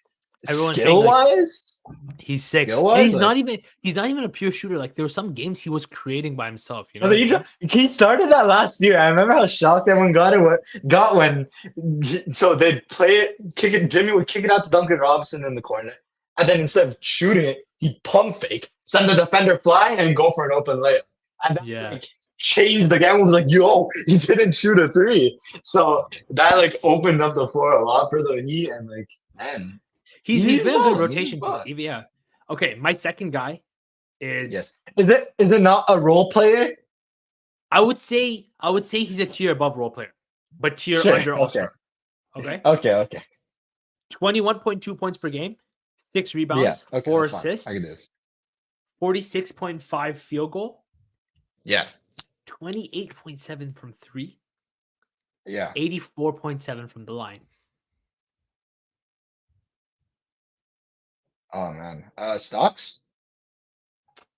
Speaker 1: Everyone's saying like
Speaker 2: skill
Speaker 1: he's sick, and
Speaker 2: wise, like
Speaker 1: he's not even a pure shooter. Like there were some games he was creating by himself. You know
Speaker 2: brother,
Speaker 1: what I mean?
Speaker 2: he started that last year. I remember how shocked everyone got when so they'd play it, kick it. Jimmy would kick it out to Duncan Robinson in the corner, and then instead of shooting it, he'd pump fake, send the defender flying, and go for an open layup. And that
Speaker 1: Yeah,
Speaker 2: like changed the game. I was like, yo, he didn't shoot a three. So that like opened up the floor a lot for the Heat, and like, man,
Speaker 1: he's been a good
Speaker 2: balling,
Speaker 1: rotation piece.
Speaker 2: balling.
Speaker 1: Yeah. Okay, my second guy is
Speaker 2: Yes. Is it not a role player?
Speaker 1: I would say he's a tier above role player, but tier
Speaker 2: Sure.
Speaker 1: under all star. Okay.
Speaker 2: Okay.
Speaker 1: 21.2 points per game, 6
Speaker 2: Yeah.
Speaker 1: rebounds,
Speaker 2: Okay.
Speaker 1: 4
Speaker 2: that's fine.
Speaker 1: assists,
Speaker 2: I can do this.
Speaker 1: 46.5 field goal,
Speaker 2: Yeah.
Speaker 1: 28.7 from 3,
Speaker 2: Yeah.
Speaker 1: 84.7 from the line.
Speaker 2: Oh man. Stocks?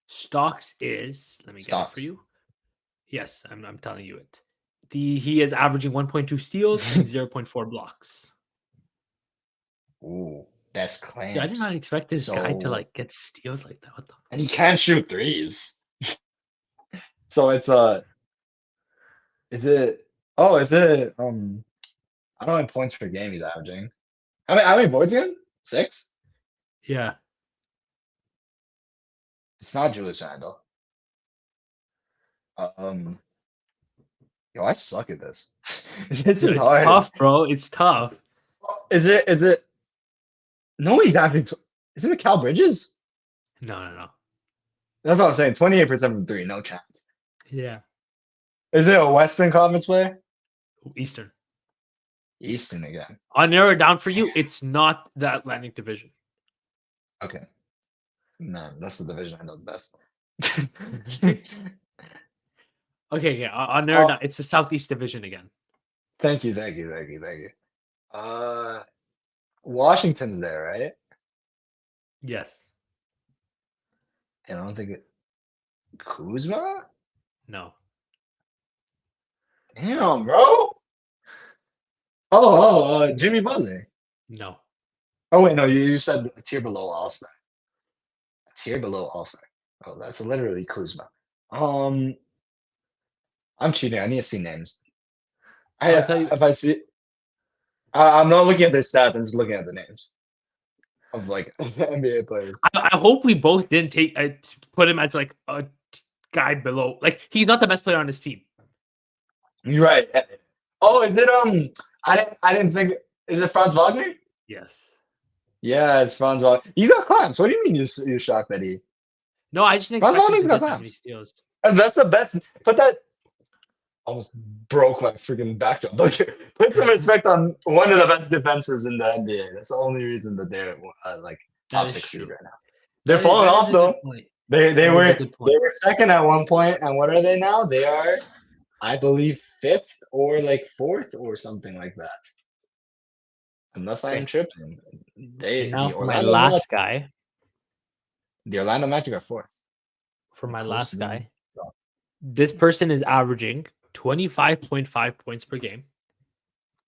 Speaker 1: Stocks is, let me get it for
Speaker 2: Stocks.
Speaker 1: you. Yes, I'm telling you it. He is averaging 1.2 steals and 0.4 blocks.
Speaker 2: Ooh, best clamps.
Speaker 1: Yeah, I did not expect this guy to
Speaker 2: So-
Speaker 1: like get steals like that. What the
Speaker 2: And he can't shoot threes. So it's is it I don't know how many points per game he's averaging. How many boards again? 6?
Speaker 1: Yeah.
Speaker 2: It's not Julius Randle. Yo, I suck at this. This
Speaker 1: Dude,
Speaker 2: is
Speaker 1: it's
Speaker 2: hard.
Speaker 1: tough, bro. It's tough.
Speaker 2: Is it no, he's averaging isn't it Cal Bridges?
Speaker 1: No.
Speaker 2: That's what I'm saying. 28% from 3, no chance.
Speaker 1: Yeah.
Speaker 2: Is it a Western Conference player?
Speaker 1: Eastern.
Speaker 2: Eastern again.
Speaker 1: I'll narrow it down for you. It's not the Atlantic Division.
Speaker 2: Okay. Man, that's the division I know the best.
Speaker 1: Okay, yeah. I'll narrow it down. It's the Southeast Division again.
Speaker 2: Thank you. Washington's there, right?
Speaker 1: Yes.
Speaker 2: And I don't think it Kuzma?
Speaker 1: No.
Speaker 2: Damn, bro. Jimmy Butler.
Speaker 1: No.
Speaker 2: Oh wait, no, you said a tier below All-Star. A tier below All-Star. Oh, that's literally Kuzma. I'm cheating. I need to see names.
Speaker 1: I'll tell you.
Speaker 2: If I see, I'm not looking at their stats. I'm just looking at the names of like NBA players.
Speaker 1: I hope we both didn't put him as like a guy below. Like he's not the best player on his team.
Speaker 2: You're right. Oh, is it I didn't think. Is it Franz Wagner?
Speaker 1: Yes.
Speaker 2: Yeah, it's Franz Wagner. He's got clamps. What do you mean you're shocked that he?
Speaker 1: No, I just didn't
Speaker 2: Franz
Speaker 1: expect him to
Speaker 2: Wagner's got
Speaker 1: get that many
Speaker 2: clamps.
Speaker 1: steals.
Speaker 2: And that's the best. Put that. Almost broke my freaking backdrop. Okay, put some respect on one of the best defenses in the NBA. That's the only reason that they're like
Speaker 1: That
Speaker 2: top
Speaker 1: is
Speaker 2: 6 seed
Speaker 1: true.
Speaker 2: right now. They're
Speaker 1: That
Speaker 2: falling
Speaker 1: is
Speaker 2: off
Speaker 1: a
Speaker 2: though.
Speaker 1: good point.
Speaker 2: They
Speaker 1: That is a
Speaker 2: were
Speaker 1: good point.
Speaker 2: they were second at one point, and what are they now? They are, I believe, 5th or like 4th or something like that. Unless I am
Speaker 1: Okay.
Speaker 2: tripping.
Speaker 1: And now for my last guy.
Speaker 2: The Orlando Magic are 4th.
Speaker 1: For my
Speaker 2: Close
Speaker 1: last
Speaker 2: to them.
Speaker 1: guy. This person is averaging 25.5 points per game.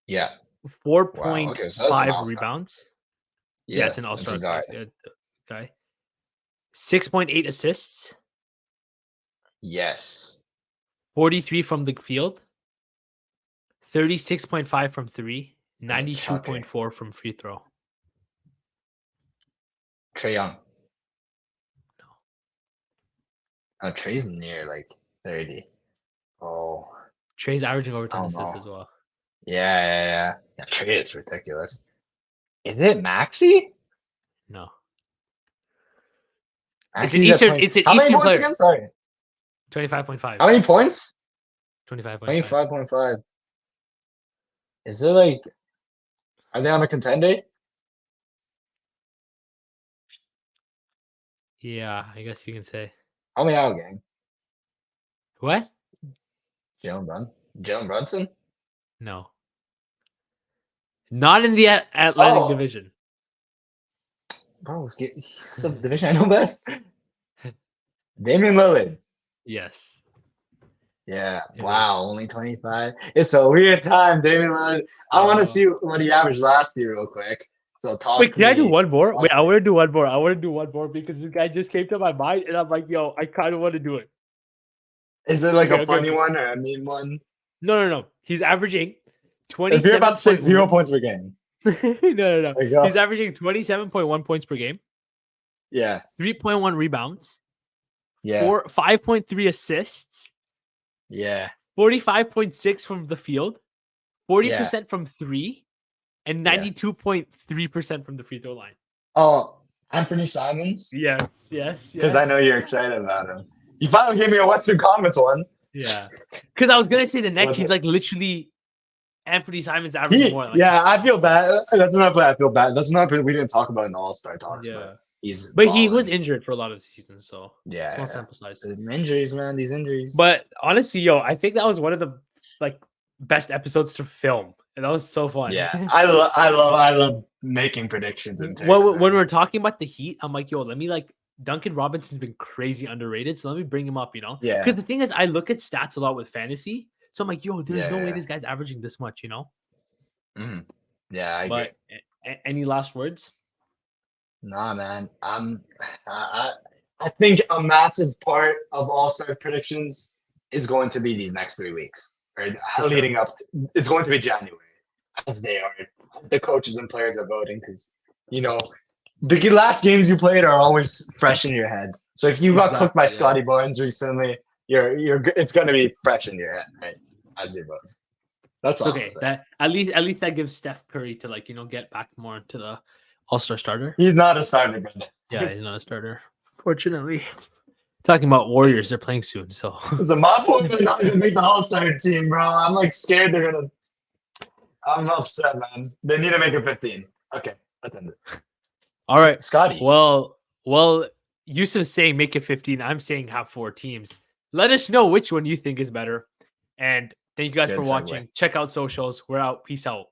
Speaker 2: Yeah.
Speaker 1: 4.5
Speaker 2: Okay, so that's an all-star.
Speaker 1: rebounds. Yeah, it's an
Speaker 2: that's
Speaker 1: all-star
Speaker 2: a guy.
Speaker 1: guy. 6.8 assists.
Speaker 2: Yes.
Speaker 1: 43 from the field. 36.5 from 3. 92.4 from free throw.
Speaker 2: Trae Young.
Speaker 1: No.
Speaker 2: Oh, Trey's near like 30. Oh.
Speaker 1: Trey's averaging over 10
Speaker 2: Oh,
Speaker 1: assists
Speaker 2: no.
Speaker 1: as well.
Speaker 2: Yeah. Trey is ridiculous. Is it Maxi?
Speaker 1: No.
Speaker 2: Maxi's
Speaker 1: an
Speaker 2: at
Speaker 1: Eastern-
Speaker 2: 20
Speaker 1: it's an
Speaker 2: How many
Speaker 1: Eastern
Speaker 2: points
Speaker 1: player.
Speaker 2: again? Sorry.
Speaker 1: 25.5.
Speaker 2: How many points?
Speaker 1: 25.5.
Speaker 2: 25.5. Is it like, are they on a contender?
Speaker 1: Yeah, I guess you can say.
Speaker 2: How many out, gang?
Speaker 1: What?
Speaker 2: Jalen Brunson?
Speaker 1: No. Not in the Atlantic Division.
Speaker 2: Bro, it's a division I know best. Damian Lillard.
Speaker 1: Yes.
Speaker 2: Yeah.
Speaker 1: It
Speaker 2: Wow. Only 25. It's a weird time, Damian Lillard. I want to see what he averaged last year, real quick. So talk
Speaker 1: Wait,
Speaker 2: to
Speaker 1: can I do
Speaker 2: me.
Speaker 1: one more?
Speaker 2: Talk
Speaker 1: Wait,
Speaker 2: to
Speaker 1: I
Speaker 2: me.
Speaker 1: want to do one more. I want to do one more because this guy just came to my mind, and I'm like, yo, I kind of want to do it.
Speaker 2: Is it like
Speaker 1: Okay,
Speaker 2: a
Speaker 1: okay,
Speaker 2: funny
Speaker 1: okay.
Speaker 2: one or a mean one?
Speaker 1: No. He's averaging
Speaker 2: If you're about to say 0
Speaker 1: 27.1.
Speaker 2: points per game,
Speaker 1: No.
Speaker 2: there you go.
Speaker 1: He's averaging 27.1 points per game,
Speaker 2: Yeah.
Speaker 1: 3.1 rebounds,
Speaker 2: Yeah.
Speaker 1: 5.3 assists,
Speaker 2: Yeah.
Speaker 1: 45.6 from the field,
Speaker 2: Yeah.
Speaker 1: 40% from 3, and
Speaker 2: Yeah.
Speaker 1: 92.3% from the free throw line.
Speaker 2: Oh, Anthony Simons?
Speaker 1: Yes.
Speaker 2: Because I know you're excited about him. You finally gave me a Western Conference one.
Speaker 1: Yeah. Because I was going to say the next,
Speaker 2: Was
Speaker 1: he's
Speaker 2: it?
Speaker 1: like literally Anthony Simons averaging more. Like,
Speaker 2: Yeah, I feel bad. That's not play. I feel bad. That's not we didn't talk about in the All-Star talks,
Speaker 1: Yeah.
Speaker 2: but he's
Speaker 1: But he was
Speaker 2: balling.
Speaker 1: injured for a lot of the season, so
Speaker 2: Yeah,
Speaker 1: small sample size.
Speaker 2: Injuries, man. These injuries.
Speaker 1: But honestly, yo, I think that was one of the like best episodes to film, and that was so fun.
Speaker 2: Yeah, I love making predictions and takes.
Speaker 1: When we're talking about the Heat, I'm like, yo, let me like Duncan Robinson's been crazy underrated, so let me bring him up, you know?
Speaker 2: Yeah.
Speaker 1: Because the thing is, I look at stats a lot with fantasy, so I'm like, yo, there's no way
Speaker 2: Yeah.
Speaker 1: this guy's averaging this much, you know?
Speaker 2: Mhm. Yeah, I agree.
Speaker 1: But any last words?
Speaker 2: Nah, man. I think a massive part of All-Star predictions is going to be these next 3 weeks, or leading up. It's going to be January, as they are. The coaches and players are voting because the last games you played are always fresh in your head. So if you got cooked by Scotty Barnes recently, it's going to be fresh in your head, right? As you vote. That's all.
Speaker 1: Okay. That at least that gives Steph Curry to get back more into the All-Star starter.
Speaker 2: He's not a starter, brother.
Speaker 1: Yeah, he's not a starter. Fortunately. Talking about Warriors, they're playing soon. So
Speaker 2: my boys are not gonna make the All-Star team, bro. I'm like scared they're gonna. I'm upset, man. They need to make it 15. Okay, let's end it.
Speaker 1: All right,
Speaker 2: Scotty.
Speaker 1: Well, Yousuf's saying make it 15. I'm saying have 4 teams. Let us know which one you think is better. And thank you guys for watching. Check out socials. We're out. Peace out.